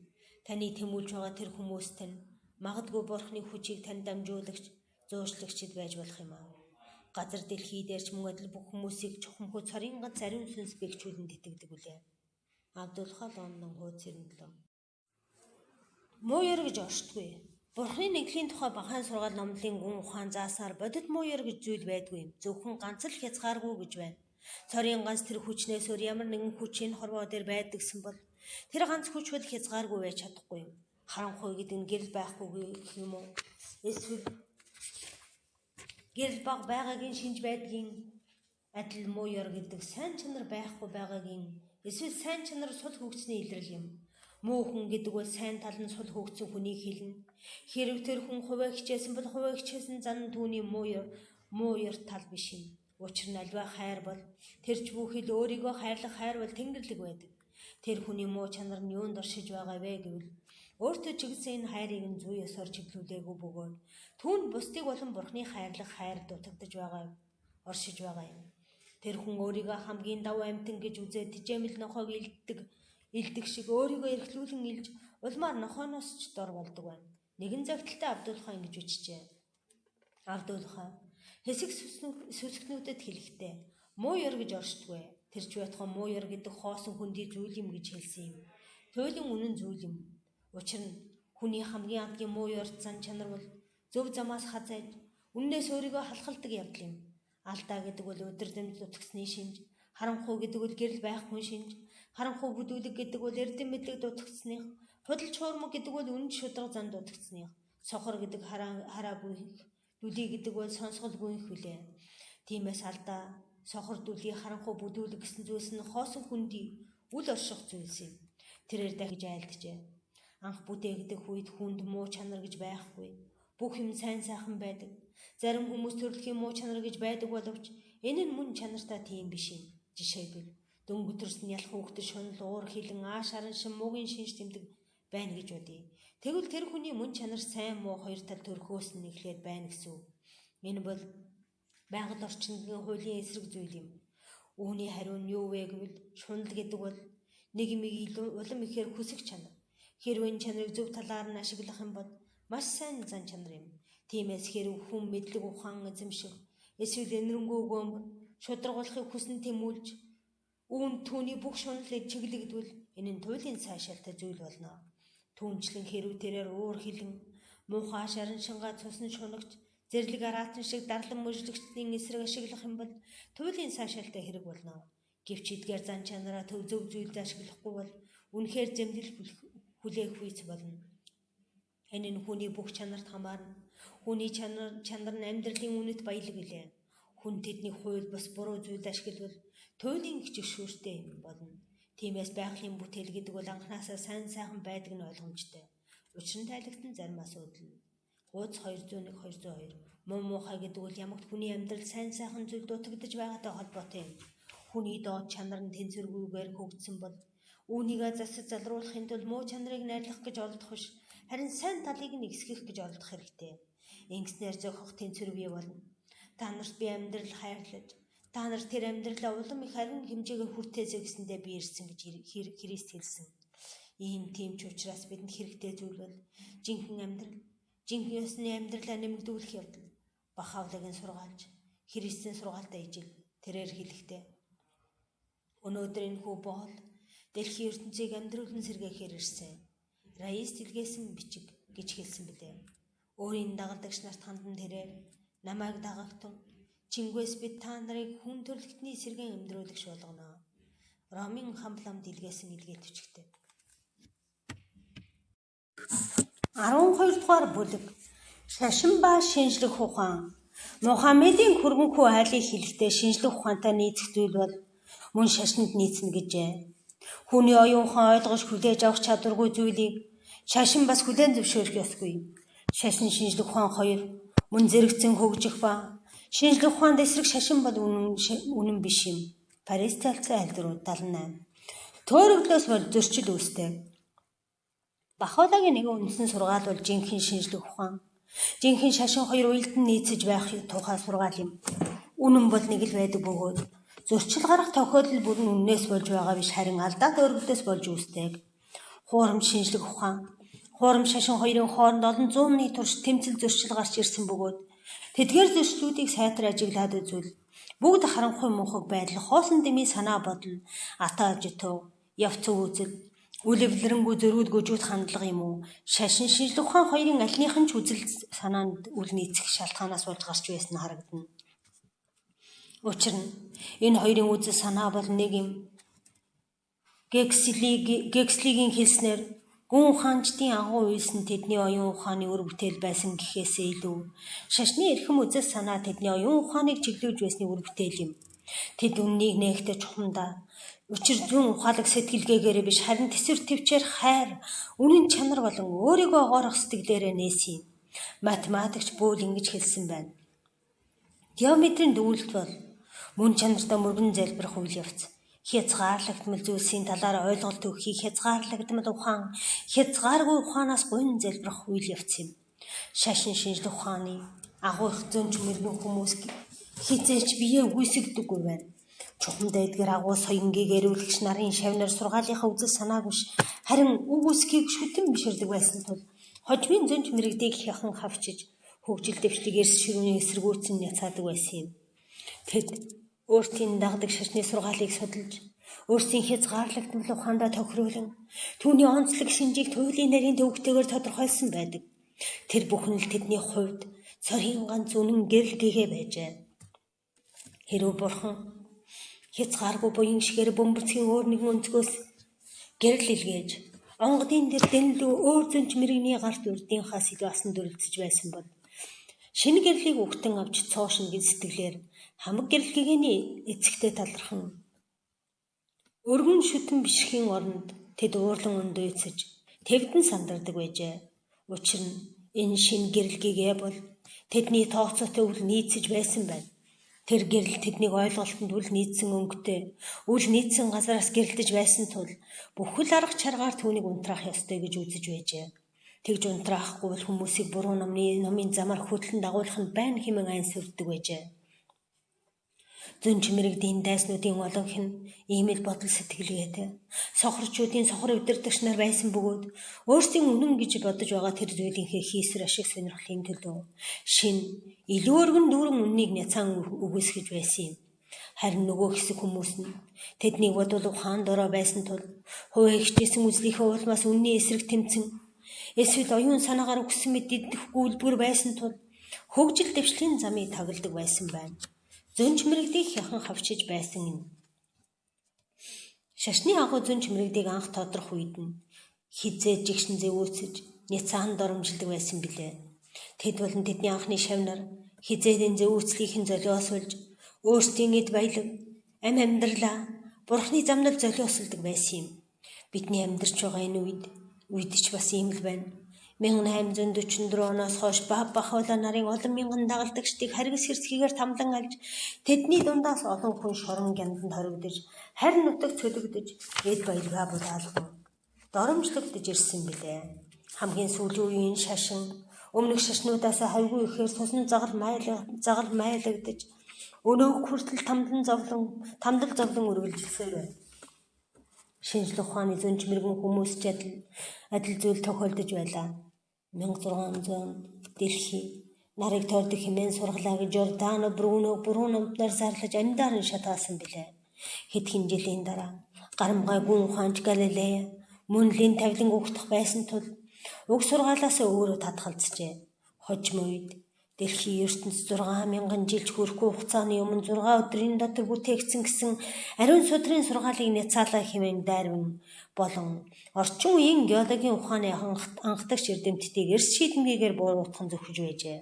Таны тэмүүлж байгаа тэр хүмүүс тань магадгүй Бурхны хүчийг тань дамжуулагч, зуушлагчд байж болох юм аа. Газар дэлхий дээр ч мөн адил бүх хүмүүсийг чухамхүү царийн ганц ариун сүнс бэгчүүлэн тэтгдэг үлээ. Авдуулхан Лондон хуудас 97. Муу яргэж оршдгүй. Бурхны нэглийн тухай Бахаан сургаал номлын гүн ухаан заасаар бодит муу яргэж зүйл байдгүй юм. Зөвхөн ганц л хязгааргүй гэж байна. Цорын ганц тэр хүчнээс өөр ямар нэгэн хүч энэ хорвоо дээр байдаг гэсэн бол тэр ганц хүч бол хязгааргүй байж чадахгүй юм. Харанхуй гэдэг нь гэрэл байхгүй гэх юм уу? Эсвэл гэрэл баг байгаагийн шинж байдгийн адил муу ёр гэдэг сайн чанар байхгүй байгаагийн эсвэл сайн чанар сул хөгжсөний илрэл юм. Муу хүн гэдэг бол сайн тал нь сул хөгжсөн хүнийг хэлнэ. Хэрв тэр хүн хувиа хичээсэн бол хувиа хичээсэн зан нь түүний муу ёр тал биш юм. Учир нь альва хайр бол тэр ч бүхэл өөрийгөө хайрлах хайр бол тэнгэрлэг байдаг. Тэр хүний муу чанар нь юунд оршиж байгаа вэ гэвэл өөртөө чигсэн энэ хайрыг нь зүй ёсоор чиглүүлээгүй бөгөөд түүнд бусдыг болон Бурхны хайрлах хайр дутагдж байгаа оршиж байгаа юм. Тэр хүн өөрийгөө хамгийн давуу амьтан гэж үзээд тижээмэл нохойг илдэг шиг өөрийгөө эрхлүүлэн илж улмаар нохойноос ч дор болдог байна. Нэгэн загталтай Авдуулхан ингэж бичжээ. Авдуулхан хэсэг сүсгнүүдэд хэлэхдээ муу ёр гэж оршдгүй. Тэр ч байтугай муу ёр гэдэг хоосон хүндий зүйл юм гэж хэлсэн юм. Туйлын үнэн зүйл юм. Учир нь хүний хамгийн амтгийн муу ёр зан чанар бол зөв замаас хазайж үннээс өөрийгөө халахалдаг явдал юм. Алдаа гэдэг бол өдөрдөн дутагсны шинж, харанхуй гэдэг бол гэрэл байхгүй шинж, харанхуй бүдүүлэг гэдэг бол эрдэм мэдлэг дутагдсных, худал чуурмаг гэдэг бол үнэн шударга зан дутагдсных, сохор гэдэг хараагүй дүлий гэдэг бол сонсголгүй хүлээ. Тиймээс алдаа, сохор дүлий, харанхуй бүдүүлэг гэсэн зүйлс нь хоосон хүндий үл орших зүйлс юм. Тэрээр дахиж айлтжээ. Анх бүтээгдэх үед хүнд муу чанар гэж байхгүй. Бүх юм сайн сайхан байдаг. Зарим хүмүүс төрөлхийн муу чанар гэж байдаг боловч энэ нь мөн чанартай тийм биш юм. Жишээлбэл дөнгөтөрс нь ялах хүүхдэд шунал уур хилэн ааш араншин муугийн шинж тэмдэг байна гэж бодъё. Тэгвэл тэр хүний мөн чанар сайн муу хоёр тал төрхөөс нь эхлээд байна гэсэн үг. Энэ бол байгаль орчингийн хуулийн эсрэг зүйл юм. Үүний хариу нь юу вэ гэвэл шунал гэдэг бол нийгмийг улам ихээр хүсэх чанар. Хэрвээ энэ чанарыг зөв талаар нь ашиглах юм бол маш сайн зан чанар юм. Тиймээс хэрв хүн мэдлэг ухаан эзэмших, эсвэл энэрэнгүй гомбо шударгуулахыг хүснэ тэмүүлж, үүнд түүний бүх шуналыг чиглэгдвэл энэ нь туйлын сайшаалтай зүйл болно. Түүнчлэн хэрв тэрээр уур хилэн, муухай шарын шингаа цусны шунагч, зэрлэг араатан шиг дарлан мөжлөгчдийн эсрэг ашиглах юм бол туйлын сайшаалтай хэрэг болно. Гэвч эдгээр зан чанараа төв зөв зүйлд ашиглахгүй бол үнэхээр зэмлэл хүлээх үйц болно. Энэ нь хүний бүх чанарт хамаарна. Хүний чанар нь амьдралын үнэт баялаг билээ. Хүн тэдний хууль бус буруу зүйл ашиглавал туйлын гिचгшүүртэй юм болно. Тиймээс байгалийн бүтээл гэдэг бол анханасаа сайн сайхан байдаг нь ойлгомжтой. Учир нь тайлгтан зарим асуудал. Хуудас 201-202 муу муухай гэдэг бол ямагт хүний амьдрал сайн сайхан зүйл дутагдж байгаатай холбоотой юм. Хүний доод чанар нь тэнцвэргүйгээр хөгжсөн бол үүнийгээ засаж залруулахын тулд муу чанарыг найрлах гэж оролдох биш, харин сайн талыг нь ихсгэх гэж оролдох хэрэгтэй. Ингэснээр зохих тэнцвэр бий болно. Та нарт би амьдрал хайрлаж, та нар тэр амьдралаа улам их ариун хэмжээгээр хүртээсэй гэсэндээ би ирсэн гэж Христ хэлсэн. Ийм тийм ч учраас бидэнд хэрэгтэй зүйл бол жинхэнэ амьдрал, жинхэнэ ёсны амьдралаа нэмэгдүүлэх явдал, Бахавлагын сургаалж, Христийн сургаалтай ижил тэрээр хэлэхдээ өнөөдөр энэ хүү боол дэлхийн ертөнцийг амьдруулан сэргээхээр ирсэн. Раис дэлгээсэн бичиг гэж хэлсэн билээ. Өөрийн дагалдагч нарт хандан тэрээр намайг дагагтун чингээс бид та нарыг хүн төрлөختний сэргэн амьдруулагч болгоно. Ромын хамлам дэлгээсэн илгээ төчгтэй. 12 дугаар бүлэг. Шашин ба шинжлэх ухаан. Мухаммедийн хөргөнхүү айлыг хэлэхдээ шинжлэх ухаантай нийцэх зүйл бол мөн шашинд нийцнэ гэжээ. Хүний оюун ухаан ойлгож хүлээж авах чадваргүй зүйлийг шашин бас хүлээн зөвшөөрөх ёсгүй. Шашин шинжлэх ухаан хоёр мөн зэрэгцэн хөгжих ба шинжлэх ухаанд эсрэг шашин бол үнэн биш юм. Паристалцсан айлдрууд 78. Төөрөглөөс бол зөрчил үүсдэг. Бахавлагийн нэгэн үндсэн сургаал бол жинхэнэ шинжлэх ухаан. Жинхэнэ шашин хоёр уялдан нийцэж байх тухай сургаал юм. Үнэн бол нэг л байдаг бөгөөд зөрчил гарах тохиолдол бүр нь үннээс болж байгаа биш, харин алдаа төөрөглөөс болж үүсдэг. Хуурамч шинжлэх ухаан, хуурамч шашин хоёрын хооронд олон зуун оны турш тэмцэл зөрчил гарч ирсэн бөгөөд тэдгээр зөрчлүүдийг сайтар ажиглаад үзвэл бүгд харанхуй мунхаг байдал, хоосон дэмий санаа бодол, атаа ажитуу, явц үзэл, үлэвлэрэнгүй зөрүүд гүжүүд хандлага юм уу? Шашин шинжлэх ухаан хоёрын аль нь ч үзэл санаанд үл нийцэх шалтгаанаас болж гарч байсан нь харагдана. Учир нь энэ хоёрын үзэл санаа бол нэг юм. Гекслигийн хэлснээр гүн ухаанчдын агуу үйлс нь тэдний оюун ухааны өр бүтээл байсан гэхээсээ илүү шашны эрхэм үзэл санаа тэдний оюун ухааныг чиглүүлж байсны өр бүтээл юм. Тэд үннийг нээгтээ чухамдаа учир зүүн ухаалаг сэтгэлгээгээр биш, харин тэсвэр төвчээр хайр, үнэн чанар болон өөрийгөө гоорох сэтгэлээрээ нээсэн юм. Математикч Бөөл ингэж хэлсэн байна. Геометрийн дүгнэлт бол мөн чанартай мөргөн залбирах үйл явц. Хязгаарлагдмал зүйлсийн талаар ойлголт өгөхийг хязгаарлагдмал ухаан, хязгааргүй ухаанаас гуйн залбирах үйл явц юм. Шашин шинжлэх ухааны агуулх зөнч мөргөн хүмүүс хизээч бие үгүйсэгдэггүй байна. Чухамдаа эдгээр агуу соёнгийн гэрүүлэгч нарын шавнар сургаалынхаа үзэл санааг биш, харин үг үсгийг шүтэн биширдэг байсан тул хожмын зөнч мэрэгдийг хяхан хавчиж хөгжил дэвшлиг эрс ширүүний эсэргүүцэн няцаадаг байсан юм. Тэд өөртийн дагдаг шашны сургаалыг судалж, өөрсдийн хязгаарлагдмал ухаандаа тохируулан түүний онцлог шинжийг туйлын нарийн төвөгтэйгээр тодорхойлсон байдаг. Тэр бүхэн л тэдний хувьд цорын ганц үнэн гэрэл гэгээ байжээ. Хэрв бурхан хязгааргүй буян шигээр бөмбөрцгийн өөр нэгэн өнцгөөс гэрэл илгээж онгодын дээр дэнлүү өөр зөнч мэрэгний гарт урдынхаас илүү асан дүрлцэж байсан бол шинэ гэрлийг өгтөн авч цоошин гэж сэтгэлээр хамаг гэрэл гэгээний эцэгтэй талархан өргөн шүтэн бишгийн оронд тэд уурлан өндөөцөж тэвдэн сандардаг байжээ. Учир нь энэ шинэ гэрэл гэгээ бол тэдний тооцоотой үл нийцэж байсан байна. Тэр гэрэл тэднийг ойлголтод үл нийцсэн өнгөтэй, үл нийцсэн газараас гэрэлдэж байсан тул бүхэл арга чаргаар түүнийг унтраах ёстой гэж үзэж байжээ. Тэгж унтраахгүй бол хүмүүсийг буруу номын замаар хөтлөн дагуулах нь байна хэмээн айн сүрддэг байжээ. Зөнч мэрэгдийн дайснуудын олонх нь ийм л бодол сэтгэлгээтэй сохорчуудын сохор удирдагч нар байсан бөгөөд өөрсдийн үнэн гэж бодож байгаа тэр зүйлийнхээ хийсвэр ашиг сонирхлын төлөө шин илүү өргөн дүүрэн үннийг няцаан үгүйсгэж байсан юм. Харин нөгөө хэсэг хүмүүс нь тэднийг бодвол ухаан дорой байсан тул хувиа хичээсэн үзлийнхээ улмаас үнний эсрэг тэмцэн эсвэл оюун санаагаар өгсөн мэд диддэхгүй үлбэр байсан тул хөгжил дэвшлийн замыг тагладаг байсан байна. Зөнч мэрэгдийг хяхан хавчиж байсан юм. Шашны агуу зөнч мэрэгдийг анх тодрох үед нь хизээ жигшин зэвүүцэж няцаан доромжилдог байсан билээ. Тэд болон тэдний анхны шавнар хизээдийн зөвүүцлийнхэн золиосулж өөрсдийн эд баялаг амь амьдралаа Бурхны замнал золиосулдаг байсан юм. Бидний амьдарч байгаа энэ үед ч бас ийм л байна. 1844 оноос хойш бахаула нарын олон мянган дагалдагчдыг харгас хэрцгийгээр тамлан алж тэдний дундаас олон хүн шорон гянданд хоригдож харин нутаг цөлөгдөж эд баялгаа булаалгүй доромжлогдож ирсэн билээ. Хамгийн сүүлийн үеийн шашин өмнөх шашнуудаас хавьгүй ихээр тусан загал майлагдаж өнөөх хүртэл тамдал зовлон үргэлжилсээр байна. Шинжлэх ухааны зөнж мэрэгэн хүмүүс ч адил зүйл тохиолдож байлаа. 1600 Дэлхий нарыг тойрдог хэмээн сургалаа гэж Жордано Бруномд нар зарлаж амьдаар нь шатаасан билээ. Хэдхэн жилийн дараа гарамгай гүн ухаанч Галилей мөн л энэ тавилан угтах байсан тул уг сургаалаас өөрөө татгалзжээ. Хожим үед Дэлхийн ертөнц 6000 жилч хүрэхгүй хугацааны өмнө 6 өдрийн дотор бүтээгдсэн гэсэн ариун судрын сургаалыг няцаалаа хэмээн дайрван болон орчин үеийн геологийн ухааны анхдагч эрдэмтдийг эрс шийдэмгийгээр буруутган зөвхөж байжээ.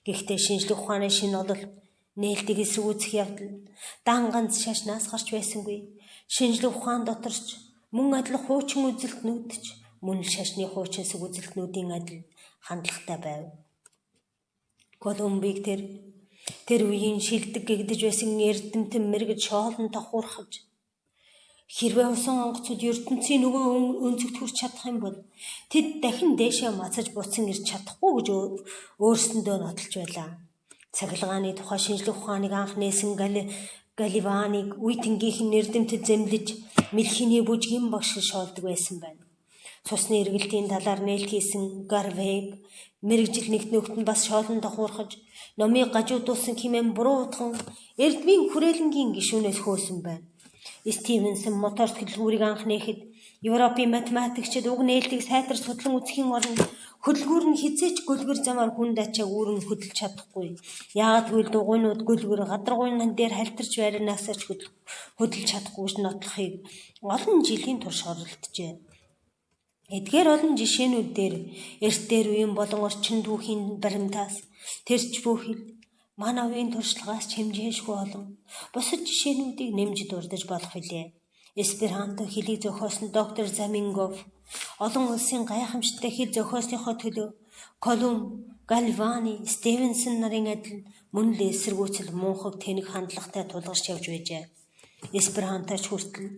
Гэхдээ шинжлэх ухааны шинэ олол нээлтийг эсэргүүцэх явдал дан ганц шашнаас гарч байсангүй. Шинжлэх ухаан доторч мөн адил хуучин үзэлтнүүд ч мөн л шашны хуучин үзэлтнүүдийн адил хандлагатай байв. Колумбыг тэр үеийн шилдэг гэгдэж байсан эрдэмтэн мэрэгж шоолн тохуурхаж хэрвээ усан онгоцод ертөнцийн нөгөө өнцөгт хүрч чадах юм бол тэд дахин дээшээ мацаж буцан ирж чадахгүй гэж өөрсөндөө нотолж байлаа. Цахилгааны тухай шинжлэх ухааныг анх нээсэн Галиваныг үе тэнгийнхэн эрдэмтэд зэмлэж мэлхийний бүжгийн багш шоолдог байсан байна. Цусны эргэлтийн талаар нээлт хийсэн Гарвег мэрэгжил нэгтнөөхт нь бас шоолн тохуурхаж номыг гажуудуулсан хэмээн буруу утган эрдмийн хүрээлэнгийн гишүүнээс хөөсөн байна. Стивенсон мотор хөдөлгүүрийг анх нээхэд Европын математикчид уг нээлтийг сайтар судлан үзэхийн оронд хөдөлгүүр нь хизээч гөлгөр замаар хүнд ачааг үүрэн хөдөлж чадахгүй. Яагад гэвэл дугуйнууд гөлгөр гадаргуйн дээр хальтарч байрнаас ч хөдөлж чадахгүй гэж нотлохыг олон жилийн турш оролджээ. Эдгээр олон жишээнүүд дээр эрт дээр үеийн болон орчин түүхийн баримтаас тэрч бүхэл манай үеийн туршлагаас хэмжээшгүй олон бусад жишээнүүдийг нэмж дурдж болох билээ. Эсперанто хэлийг зохиосон доктор Замингов олон улсын гайхамшигтай хэл зохиосныхоо төлөө Колумб, Галвани, Стивенсон нарын адил мөн л эсэргүүцэл муухаг тэнэг хандлагатай тулгарч явж байжээ. Эсперанточ хүртэл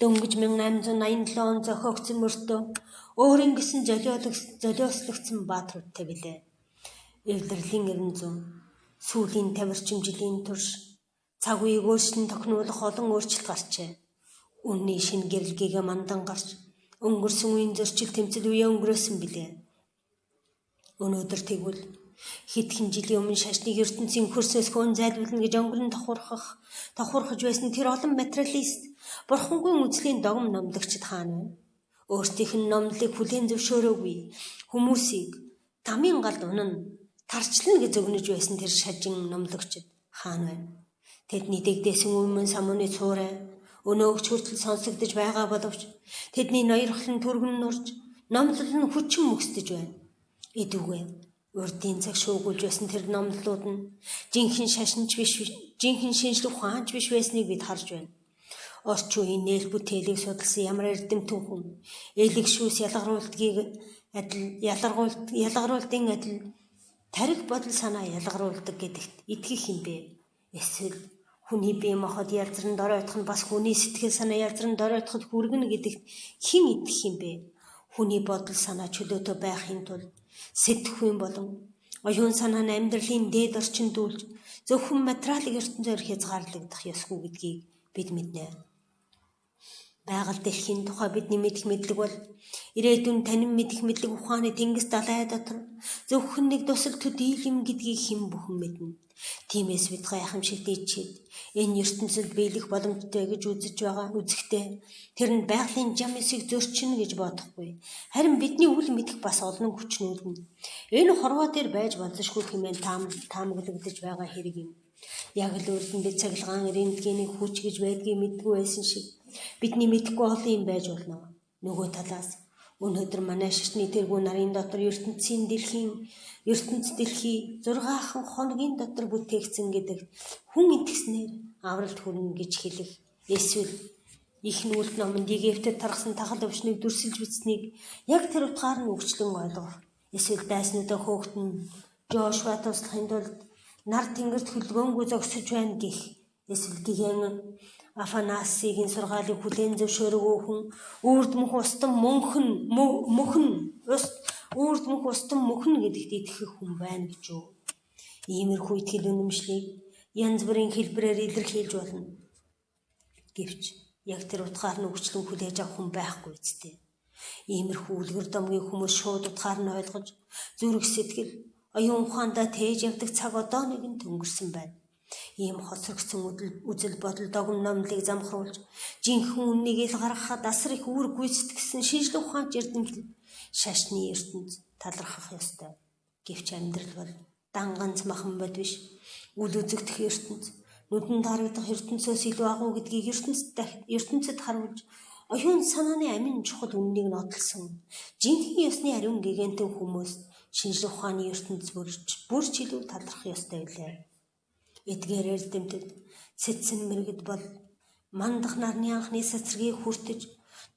дөнгөж 1887 он зохиогдсон мөртөө өөрийн гэсэн золиослогдсон баатруудтай билээ. Эвлэрлийн 900 сүүлийн 50 орчим жилийн турш цаг үеийг өөрчлөн тохируулах олон өөрчлөлт гарчээ. Үнний шинэ гэрэлгийгээ мандан гарч өнгөрсөн үеийн зөрчил тэмцэл үеэ өнгөрөөсөн билээ. Өнөөдөр тэгвэл хэдхэн жилийн өмнө шашныг ертөнцийн хөрсөөс хөөн зайлуулна гэж өнгөрн тохуурхаж байсан тэр олон материалист бурхангүй үзлийн догм номлогчд хаана байна? Өөрсдийнх нь номлолыг хүлээн зөвшөөрөөгүй хүмүүсийг тамийн галд унан тарчлна гэж өгнөж байсан тэр шажин номлогчд хаана байна? Тэдний дэгдээсэн өмнө самууны цуурай өнөөгч хүртэл сонсогдож байгаа боловч тэдний ноёрхлон түргэн нурж номлол нь хүчин мөксдөж байна. Эдүгэ урдын цаг шуугуулж байсан тэр номлолууд нь жинхэнэ шашинч биш, жинхэнэ шинжлэх ухаанч биш байсныг бид харж байна. Орчин үеийн нээлт бүтээлийг судалсан ямар эрдэмтэн хүн элэг шүүс ялгаруулдын адил тарих бодол санаа ялгаруулдаг гэдэгт итгэх юм бэ? Эсвэл хүний бие махбод ялзранд оройтох нь бас хүний сэтгэл санаа ялзранд оройтоход хүргэнэ гэдэгт хэн итгэх юм бэ? Хүний бодол санаа чөлөөтэй байхын тулд сэтгэхүйн болон оюун санаа нь амьдралын дээд орчинд дүүлж зөвхөн материалын ертөнцөөр хязгаарлагдах ёсгүй гэдгийг бид мэднэ. Байгаль дэлхийн тухай бидний мэдэх мэдлэг бол ирээдүйн танин мэдэх мэдлэг ухааны тэнгис далай дотор зөвхөн нэг тусал төдий юм гэдгийг хэн бүхэн мэднэ. Тиймээс бид гайхамшигт ичээд энэ ертөнцид биелэх боломжтой гэж үзэхдээ тэр нь байгалийн жам эсийг зөрчинө гэж бодохгүй. Харин бидний үл мэдэх бас олон хүчнүүд нь энэ хорвоо дээр байж болзошгүй хэмээн таамаглагдаж байгаа хэрэг юм. Яг л үрдэндээ цахилгаан рентгений хүч гэж байдгийг мэдгүй байсан шиг бидний мэдэхгүй олон юм байж болно. Нөгөө талаас Өнөөдөр манай шашны тэргүүн нарын дотор ертөнцийн дэлхий 6 хоногийн дотор бүтээгдсэн гэдэг хүн итгэснээр авралт хүрнэ гэж хэлэх. Эсвэл Ихний үлд номонд Египтэд тархсан тахал өвчнийг дүрсэлж бичсэнийг яг тэр утгаар нь өгчлөн ойлгох. Эсвэл дайснуудаа хөөгтөн Жошуа туслахын тулд нар тэнгэрт хөлгөөнгүй зогсож байна гэх. Эсвэл гигэн Афанасигийн сургаалыг хүлээн зөвшөөрөв хүн үрд мөх устан мөхн гэдэгт итгэх хүн байна гэж юу. Иймэрхүү итгэл үнэмшлийг янз бүрийн хэлбэрээр илэрхийлж болно. Гэвч яг тэр утгаар нь өгчлөн хүлээж авах хүн байхгүй үсттэй. Иймэрхүү үлгэр домгийн хүмүүс шууд утгаар нь ойлгож зүрх сэтгэл оюун ухаандаа тээж явдаг цаг одоо нэгэн өнгөрсөн байна. Ийм хоцрогдсон үзэл бодол догм номлыг замхруулж жинхэнэ үннийг ил гаргахад асар их үр гүйцэтгэсэн шинжлэх ухаанч эрдэмтэд шашны ертөнд талархах ёстой. Гэвч амьдрал бол дан ганц махан бод биш. Үл үзэгдэх ертөнд нүдэнд харагдах ертөнцөөс илүү агуу гэдгийг ертөнцид харуулж оюун санааны амин чухал үннийг нотолсон жинхэнэ ёсны ариун гэгэнтэн хүмүүс шинжлэх ухааны ертөнц бүрч илүү талархах ёстой билээ. Эдгээр эрдэмтэд цэцэн мэрэгд бол мандах нарны анхны сацрагийг хүртэж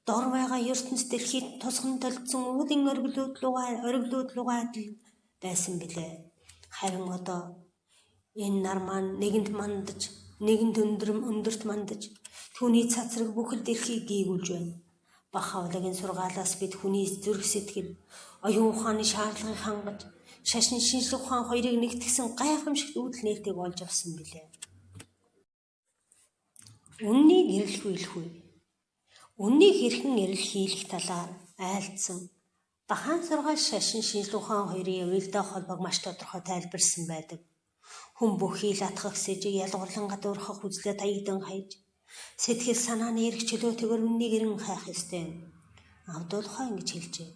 дор байгаа ертөнц дэлхийд тусган толдсон уулын ориглууд руугаа адил байсан билээ. Харин одоо энэ нар маань нэгэнд өндөрт мандаж түүний цацраг бүхэл дэлхийг гийгүүлж байна. Бахавлагын сургаалаас бид хүний зүрх сэтгэл оюун ухааны шаардлагыг хангаж шашны шинжлэх ухаан хоёрыг нэгтгэсэн гайхамшигт үүдэл нээлтийг олж авсан билээ. Үннийг эрэлхүүлэхгүй. Үннийг хэрхэн эрэлхийлэх талаар айлдсан Бахан сургаал шашин шинжлэх ухаан хоёрын уялдаа холбоог маш тодорхой тайлбарсан байдаг. Хүн бүхий л атгах сэжиг ялгуурлан гадуурхах үзлээ таягдан хайж сэтгэл санааны эрх чөлөөтэйгээр үннийг эрен хайх ёстой юм. Авдуулхаа ингэж хэлжээ.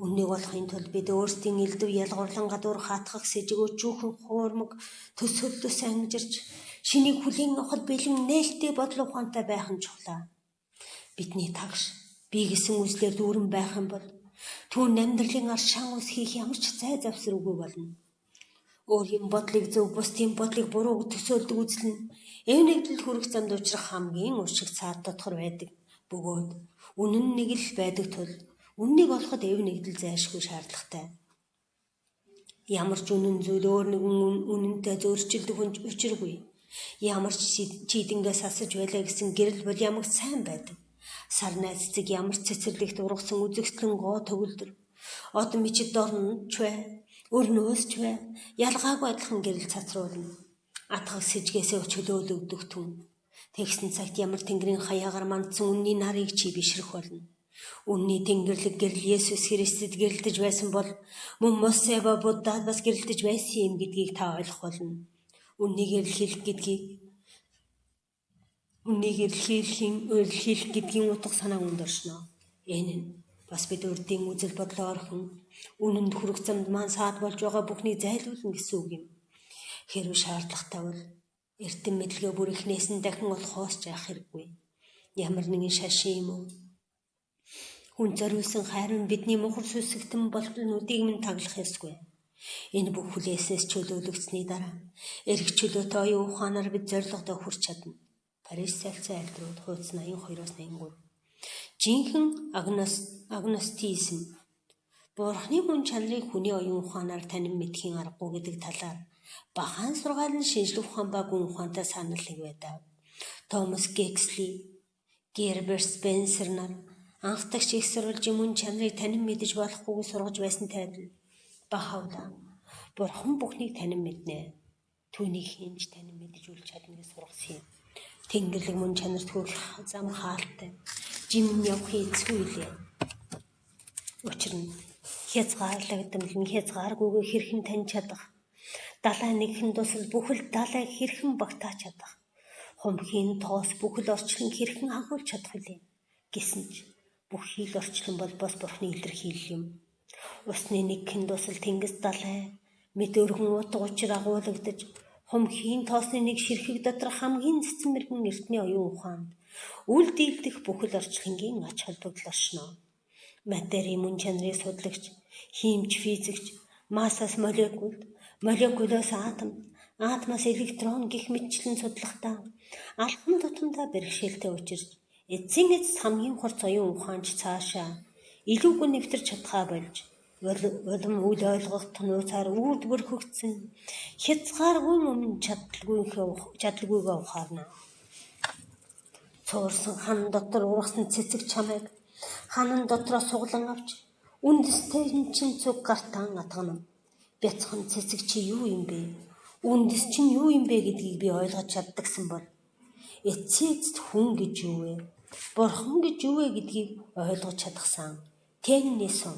Үннийг олохын тулд бид өөрсдийн элдв ялгуурлан гадуурх атгах сэжиг өчүүхэн хуурмаг төсөөллөс ангижирч шинийг хүлийн нохол бэлэн нээлттэй бодол ухаантай байх нь чухлаа. Бидний тагш бие гэсэн үзлээр дүүрэн байх юм бол түүн амьдралын ар шан ус хийх ямар ч зай завсруугүй болно. Өөрийн бодлыг зөв, бусдын бодлыг буруу төсөөлдөг үзэл нь эв нэгдэл хүрэх замд учрах хамгийн уршиг цаад дотор байдаг. Бөгөөд үнэн нэг л байдаг тул үннийг олоход эв нэгдэл зайлшгүй шаардлагатай. Ямар ч үнэн зүйл өөр нэгэн үнэнтэй зөрчилдөх учиргүй. Ямар ч чийдэнгээс асаж байлаа гэсэн гэрэл бол ямагт сайн байдаг. Сар найзцэг ямар ч цэцэрлэгт ургасан үзэгслэн гоо төгөлдөр. Од мичид дорнч бай, өрнөөс ч бай, ялгаагүй адилхан гэрэл цацруулна. Атгах сэжгээсээ чөлөөлөгдөх түн. Тэгсэн цагт ямар тэнгэрийн хаягаар мандсан үнний нарыг чи бишрэх болно. Үнний тэнгэрлэг гэрэл Есүс Христэд гэрэлтэж байсан бол мөн Мосеба Буддад бас гэрэлтэж байсан юм гэдгийг та ойлгох болно. Үннийг эрэлхийлэх гэдгийн утга санааг өндөршнө. Энэ нь бас бид урдын үзэл бодлоо орхон үнэнд хүрэх замд маань саад болж байгаа бүхнийг зайлуулна гэсэн үг юм. Хэрвээ шаардлагатай бол эрдэм мэдлэгээ бүр ихнээс нь дахин олохоос ч яах хэрэггүй. Ямар нэгэн шашин юм уу? Хүн зориулсан хайрын бидний мухар сүсгтэн болтолнуудыг минь таглах ёсгүй. Энэ бүх хүлээснээс чөлөөлөгдсөний дараа эрх чөлөөтэй оюун ухаанаар бид зорилгодоо хүрч чадна. Парис цалцсан альдрууд хуудас 82-83. Жинхэнэ агностизм Бурхны хүн чанарыг хүний оюун ухаанаар танин мэдхийн аргагүй гэдэг талаар Бахан сургаал нь шинжлэх ухаан ба гүн ухаантай санал нэг байдаг. Томас Гексли, Герберт Спенсер нар анхдагч их сурвалжийн мөн чанарыг танин мэдэж болохгүйг сургаж байсан тайлбар. Бахавлаа Бурхан бүхнийг танин мэднэ. Түүнийг хинж танин мэдэж үл чадна гэж сургасан юм. Тэнгэрлэг мөн чанарт хүрэх зам хаалттай. Жимн явахын эцгүй лээ. Учир нь хязгаарлагдмал хязгааргүйгээр хэрхэн таньж чадах. Далай нэгхэн тусал бүхэл далайг хэрхэн багтааж чадах. Хумхийн тоос бүхэл орчлон хэрхэн агуулж чадах вүлээ. Гэсэн ч бүхий л орчлон бол бос Бурхны илэрхийлэл юм. Усны нэгхэн тусал тэнгис далай мэд өргөн утга учир агуулгадаж хумхийн тоосны нэг ширхэг дотор хамгийн цэцэн мэргэн эртний оюун ухаанд үл дийлдэх бүхэл орчлонгийн ач холбогдол оршно. Материйн мөн чанарыг судлагч, хиймч, физикч, массаас молекулоос атомоос электрон гэх мэтчлэн судлахдаа алхам тутамдаа бэрхшээлтэй учирч эцсийн эцэст хамгийн хурц оюун ухаанч цаашаа илүү гүн нэвтэрч чадхаа болж улам үл ойлгох нууцаар үрдбөрхөгдсөн хязгааргүй өмнө чадалгүйгээ ухаарна. Цуурсан хан дотор ургасан цэцэг чамайг ханан дотроо суглан авч үндэстэй чин цуг гартаан атгана. Бяцхан цэцэг чи юу юм бэ? Үндэс чинь юу юм бэ гэдгийг би ойлгож чаддагсан бол эцсийд хүн гэж юу вэ? Бурхан гэж юу вэ гэдгийг ойлгож чадахсан. Тэннэсэн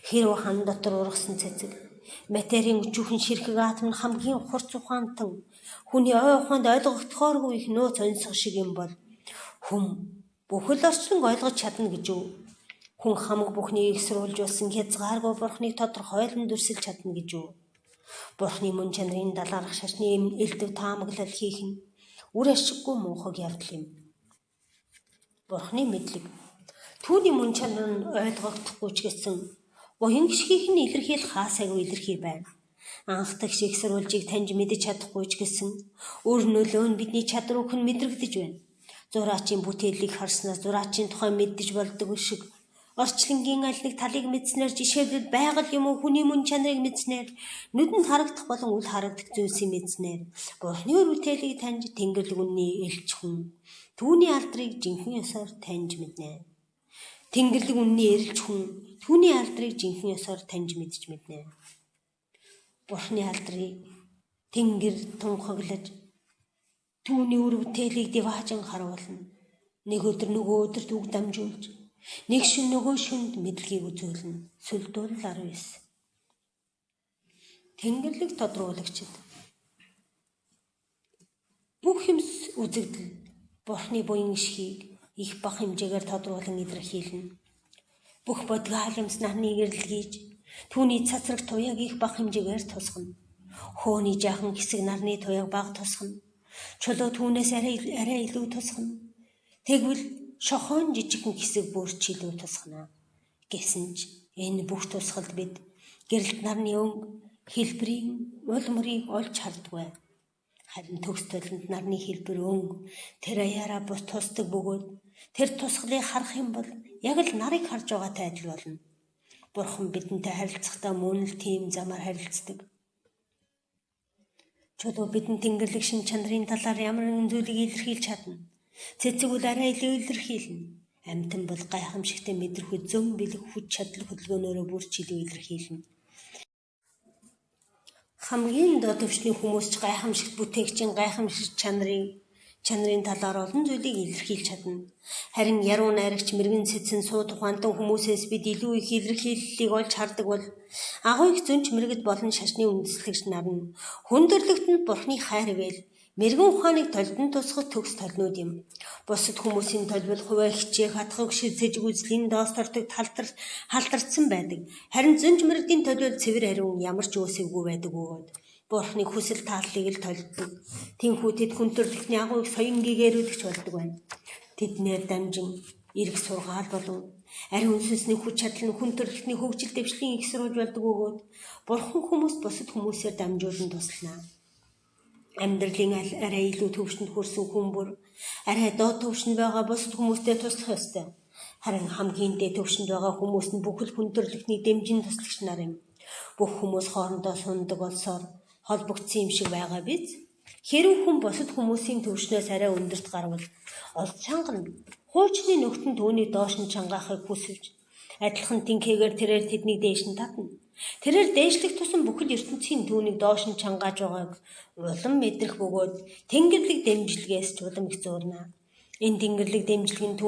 хэрв хан дотор ургасан цэцэг материйн өчүүхэн ширхэг атом нь хамгийн хурц ухаантан хүний ой ухаанд ойлгогдохооргүй их нууц онцгой шиг юм бол хүн бүхэл орчныг ойлгож чадна гэж үү? Хүн хамаг бүхнийг ихсруулж болсон хязгааргүй бурхныг тодорхойлон дүрсэлж чадна гэж үү? Бурхны мөн чанарын далаарх шашны элдв таамаглал хийх нь үр ашиггүй муухай явдал юм. Бурхны мэдлэг түүний мөн чанар нь ойлгогдохгүй ч гэсэн буян гişгийнх нь илэрхийлэх хаасайгүй илэрхий байна. Анхдагч ихсруулжийг таньж мэдэж чадахгүй ч гэсэн өөр нөлөө нь бидний чадвар өгөх нь мэдрэгдэж байна. Зураачийн бүтээлийг харснаас зураачийн тухай мэддэж болдог шиг орчлонгийн аль нэг талыг мэдснээр жишээлбэл байгаль юм уу хүний мөн чанарыг мэдснээр нүдэнд харагдах болон үл харагдах зүйлсийг мэдснээр Бурхны өр бүтээлийг таньж Тэнгэрлэг үнний элч хүн түүний алдрыг жинхэнэ ёсоор таньж мэднэ. Тэнгэрлэг үнний элч хүн түүний алдрыг жинхэнэ ёсоор таньж мэдж мэднэ. Бурхны алдрыг тэнгэр тунхаглаж түүний өр бүтээлийг диваажин харуулна. Нэг өдөр нөгөө өдөрт үг дамжуулж нэг шин нөгөө шүнд мэдлэгийг үзүүлнэ. Сүлдүүл 19. Тэнгэрлэг тодруулагчид бүх юмс үзэгдэл Бурхны буян гişгийг их бага хэмжээгээр тодруулан илэрхийлнэ. Бүх бодгаалымс нарны гэрлэлгийж түүний цацраг туяаг их бага хэмжээгээр тусгана. Хөөний жаахан хэсэг нарны туяаг бага тусгана. Чулуу түүнээс арай илүү тусгана. Тэгвэл шохон жижигхэн хэсэг бүрч илүү тусгана. Гэсэн ч энэ бүх тусгалд бид гэрэлт нарны өнгө хэлбэрийн улмрыг олж харддаг. Харин төгс толинд нарны хэлбэр өнгө тэр аяараа бус тусдаг бөгөөд тэр тусгалыг харах юм бол яг л нарыг харж байгаатай адил болно. Бурхан бидэнтэй харилцахдаа мөн л тийм замаар харилцдаг. Чулуу бидэнд Тэнгэрлэг шин чанарын талаар ямар нэгэн зүйлийг илэрхийлж чадна. Цэцэг бол арай илүү илэрхийлнэ. Амьтан бол гайхамшигтай мэдрэхүйд зөм бэлэг хүч чадал хөдөлгөөнөөрөө бүрч илүү илэрхийлнэ. Хамгийн доод төвчний хүмүүс ч гайхамшигт бүтээгчийн гайхамшигт чанарын талаар олон зүйлийг илэрхийлж чадна. Харин яруу найрагч мэрэгэн цэцэн сууд ухаантан хүмүүсээс бид илүү их илэрхийллийг олж хардаг бол агуу их зөнч мэрэгд болон шашны үндэслэгч нар нь хүндэрлэгтэнд Бурхны хайр ивэл мэрэгэн ухааныг толдон тусгах төгс толнууд юм. Бусад хүмүүсийн толбол хувиа хичээх хатхаг сэжиг үзлийн доос тортог халтарцсан байдаг. Харин зөнч мэрэгдийн толбол цэвэр ариун ямар ч өсөвгүй байдаг бөгөөд Бурхны хүсэл тааллыг л толддог. Тинхүү тэд хүндэрлэгтний агуу их соён гэгэрүүлэгч болдог байна. Тэднээр дамжин эрг сургаал болон ариун сүнсний хүч чадал нь хүндэрлэгтний хөгжил дэвшлийн ихсруулж болдог бөгөөд Бурхан хүмүүс бусад хүмүүсээр дамжуулан туслана. Амьдралын арай илүү төвшөнд хүрсэн хүн бүр арай доод төвшөнд байгаа бусад хүмүүстэй туслах ёстой. Харин хамгийн дээд төвшөнд байгаа хүмүүс нь бүхэл хүндэрлэгтний дэмжин туслагч нар юм. Бүх хүмүүс хоорондоо сундаг болсоор холбогдсон юм шиг байгаа биз? Хэрв хүн бусад хүмүүсийн төвшнөөс арай өндөрт гарвал олж чангана. Хуучны нөхд нь түүний доош нь чангаахыг хүсвэж адилхан тэнхээгээр тэрээр тэднийг дээш нь татна. Тэрээр дээшлэх тусам бүхэл ертөнцийн түүнийг доош нь чангааж байгааг улам мэдрэх бөгөөд Тэнгэрлэг дэмжлэгээс ч улам их зуурна. Энэ Тэнгэрлэг дэмжлэг нь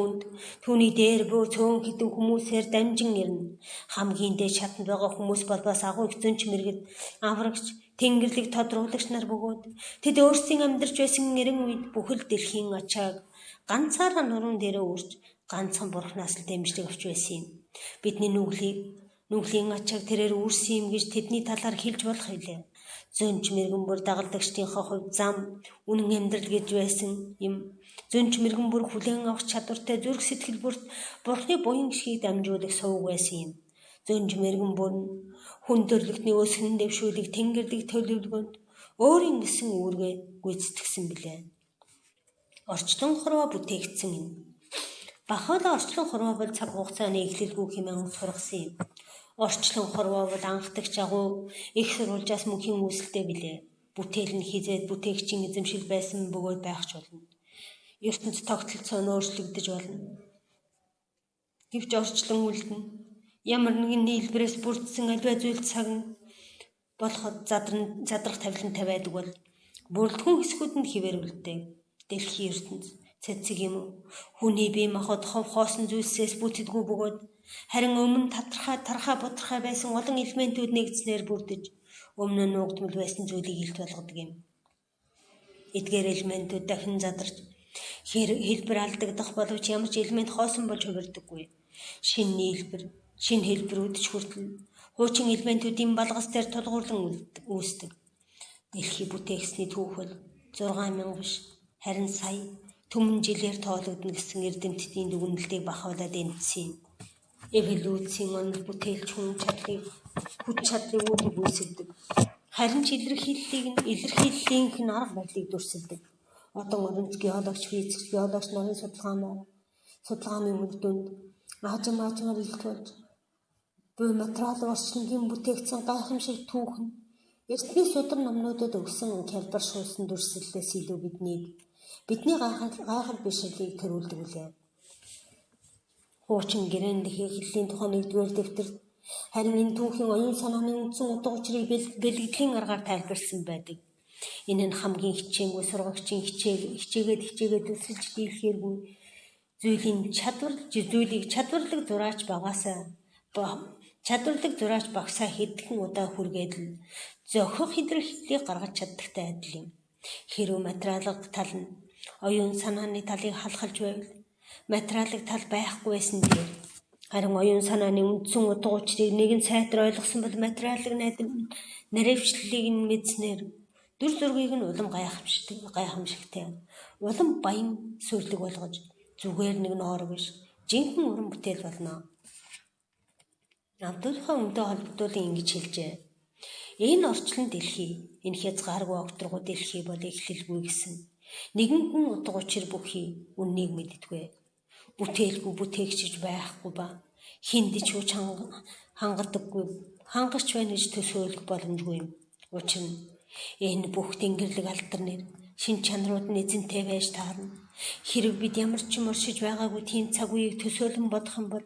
түүний дээр буй цөөн хідэн хүмүүсээр дамжин ирнэ. Хамгийн дээд шатанд байгаа хүмүүс бол бас агуу их зөнч мэрэгд аврагч Тэнгэрлэг тодруулагч нар бөгөөд тэд өөрсдийн амьдарч байсан эрен үед бүхэл дэлхийн ачааг ганцаараа нуруунд дээрээ үрж ганцхан Бурханаас л дэмжлэг авч байсан юм. Бидний нүглийн ачааг тэрээр үүрсэн юм гэж тэдний талаар хэлж болох хилээ. Зөнч мэрэгэн бүр дагалдагчдынхаа хувьд зам, үнэн амьдрал гэж байсан юм. Зөнч мэрэгэн бүр хүлээн авах чадвартай зүрх сэтгэл бүрт Бурхны буян гişгийг дамжуулах сувг байсан юм. Зөнч мэрэгэн бүр хүн төрлөختний өсгөн дэвшүүлэх тэнгэрдэг төлөвлөгөөнд өөрийн гэсэн үүргээ гүйцэтгсэн билээ. Орчлон хорвоо бүтээгдсэн юм. Бахаалаа орчлон хорвоо бол цаг хугацааны эхлэлгүй хэмээн сургасан юм. Орчлон хорвоо бол анхдагч агуу их сурвалжаас мөнхийн үүсэлтэй билээ. Бүтээл нь хизээд бүтээгчийн эзэмшил байсан бөгөөд байх ч болно. ертөнд тогтолцоо нь өөрчлөгдөж болно. Гэвч орчлон үлдэнэ. Ямар нэгэн нийлбэрээс бүрдсэн альва зүйл цаг нь болоход задрах тавилантай байдаг бол бүрэлдэхүүн хэсгүүд нь хിവэр үлддэг. Дэлхийн ертөнд цэцэг юм уу? Хүний бие махбод хоосон зүйлсээс бүтдэггүй бөгөөд харин өмнө тархаа бодрохой байсан олон элементүүд нэгдснээр бүрдэж өмнө нь нуугдмал байсан зүйлийг илт болгодог юм. Эдгээр элементүүд дахин задарч хэлбэр алдагдах боловч ямар ч элемент хоосон болж хувирдаггүй. Шинэ хэлбэрүүд ч хүртэл хуучин элементүүдийн балгас дээр тулгуурлан үүсдэг. Дэлхий бүтээгсний түүхэл 6000 биш харин сая түмэн жилээр тоологдно гэсэн эрдэмтдийн дүгнэлтийг бахуулаад энэтсэн юм. Эволюцийн онол бүтээлч хүн хүч чадлыг үүдийг үүсгэдэг. Харин ч илэрхийллийнх нь арга барилыг дүрсэлдэг. Одон орон геологч, физикч, биологч нарын судалгааны үр дүнд аажмаар илт болж буй материал орчингийн бүтээгдсэн гайхамшиг түүх нь эртний судар номнуудад өгсөн хялбар шуусан дүрслэлээс илүү бидний гайхал бишрлийг төрүүлдэг үлээ. Хуучин гэрэн эхлэлийн тухай 1-р дэвтэрт харин энэ түүхийн оюун санааны үндсэн утга учирыг бэлгэдлийн аргаар тайлбарласан байдаг. Энэ нь хамгийн хичээнгүй сургагчийн хичээгээд өсөлж дийлэхээргүй зүйлийг чадварлаг зураач багасаа хэдхэн удаа хүргээд л зохих хэдрэлтийг гаргаж чаддагтай адил юм. Хэрвээ материалын тал нь оюун санааны талыг халахалж байвал материалын тал байхгүй байсан дээр харин оюун санааны үндсэн утга учирыг нэгэн сайтар ойлгосон бол материалын наривчлалыг нь мэдснээр дүр зургийг нь улам гайхамшигтай улам баян сүрлэг болгож зүгээр нэг ноор биш жинхэнэ уран бүтээл болно. Абдулхаа өмдөө холбогдуулан ингэж хэлжээ. Энэ орчлон дэлхий, энэ хязгааргүй огторгуу дэлхий бол эхлэлгүй гэсэн. Нэгэн хүн утга учир бүхий үннийг мэддэггүй. Бүтээлгүй бүтээгчж байхгүй ба хинд ч хүч хангадаггүй хангарч байна гэж төсөөлөх боломжгүй юм. Учир нь энэ бүх тэнгэрлэг алдарнэр шин чанарууд нь эзэнтэй байж таарна. Хэрэг бид ямар ч юм оршиж байгаагүй тийм цаг үеийг төсөөлөн бодох юм бол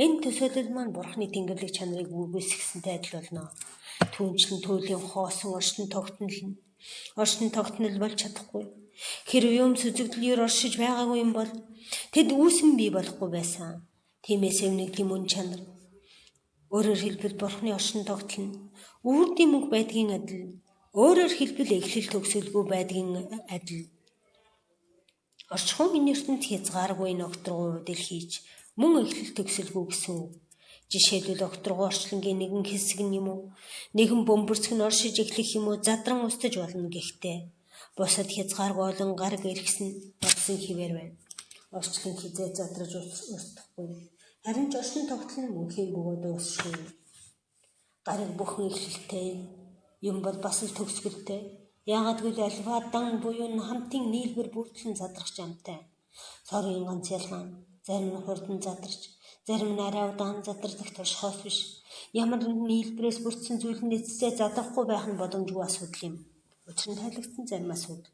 энэ төсөөлөл маань Бурхны тэнгэрлэг чанарыг үүсгэсэнтэй адил болно. Түүнчлэн туйлын хоосон оршин тогтнол болж чадахгүй. Хэрвээ юм сүзэгдлээр оршиж байгаагүй юм бол тэд үүсэн бий болохгүй байсан. Тиймээс эвнэгдлийн мөн чанар өөрөөр хэлбэл Бурхны оршин тогтол нь үрдийн мөнх байдгийн адил өөрөөр хэлбэл эхлэл төгсөлгүй байдгийн адил орчхон энэ ертөнд хязгааргүй огторгуу дэлхийч мөн эхлэл төгсөлгүй гэсэн үг. Жишээлбэл огторгуу орчлонгийн нэгэн хэсэг нь юм уу нэгэн бөмбөрцөг нь оршиж эхлэх юм уу задран устж болно гэхдээ бусад хязгааргүй олон гараг эргэсэн бодсон хിവэр байна. Орчлон хизээ задраж устдахгүй. Харин ч орчин тогтол нь мөнхийн бөгөөд уусшгүй. Гараг бүхэн эхлэлтэй юм бол бас л төгсгөлтэй. Яагаад гэвэл альва дан буюу хамтын нийлбэр бүрдлэн задрах замтай. Сорын ганц ялгаа зарим нь хурдан задарч зарим нь арай удаан задардаг туршихоос биш. Ямар нэгэн нийлбэрээс бүрдсэн зүйл нь эцсээ задрахгүй байх нь боломжгүй асуудал юм. Учир нь тайлагдсан зарим асуудал.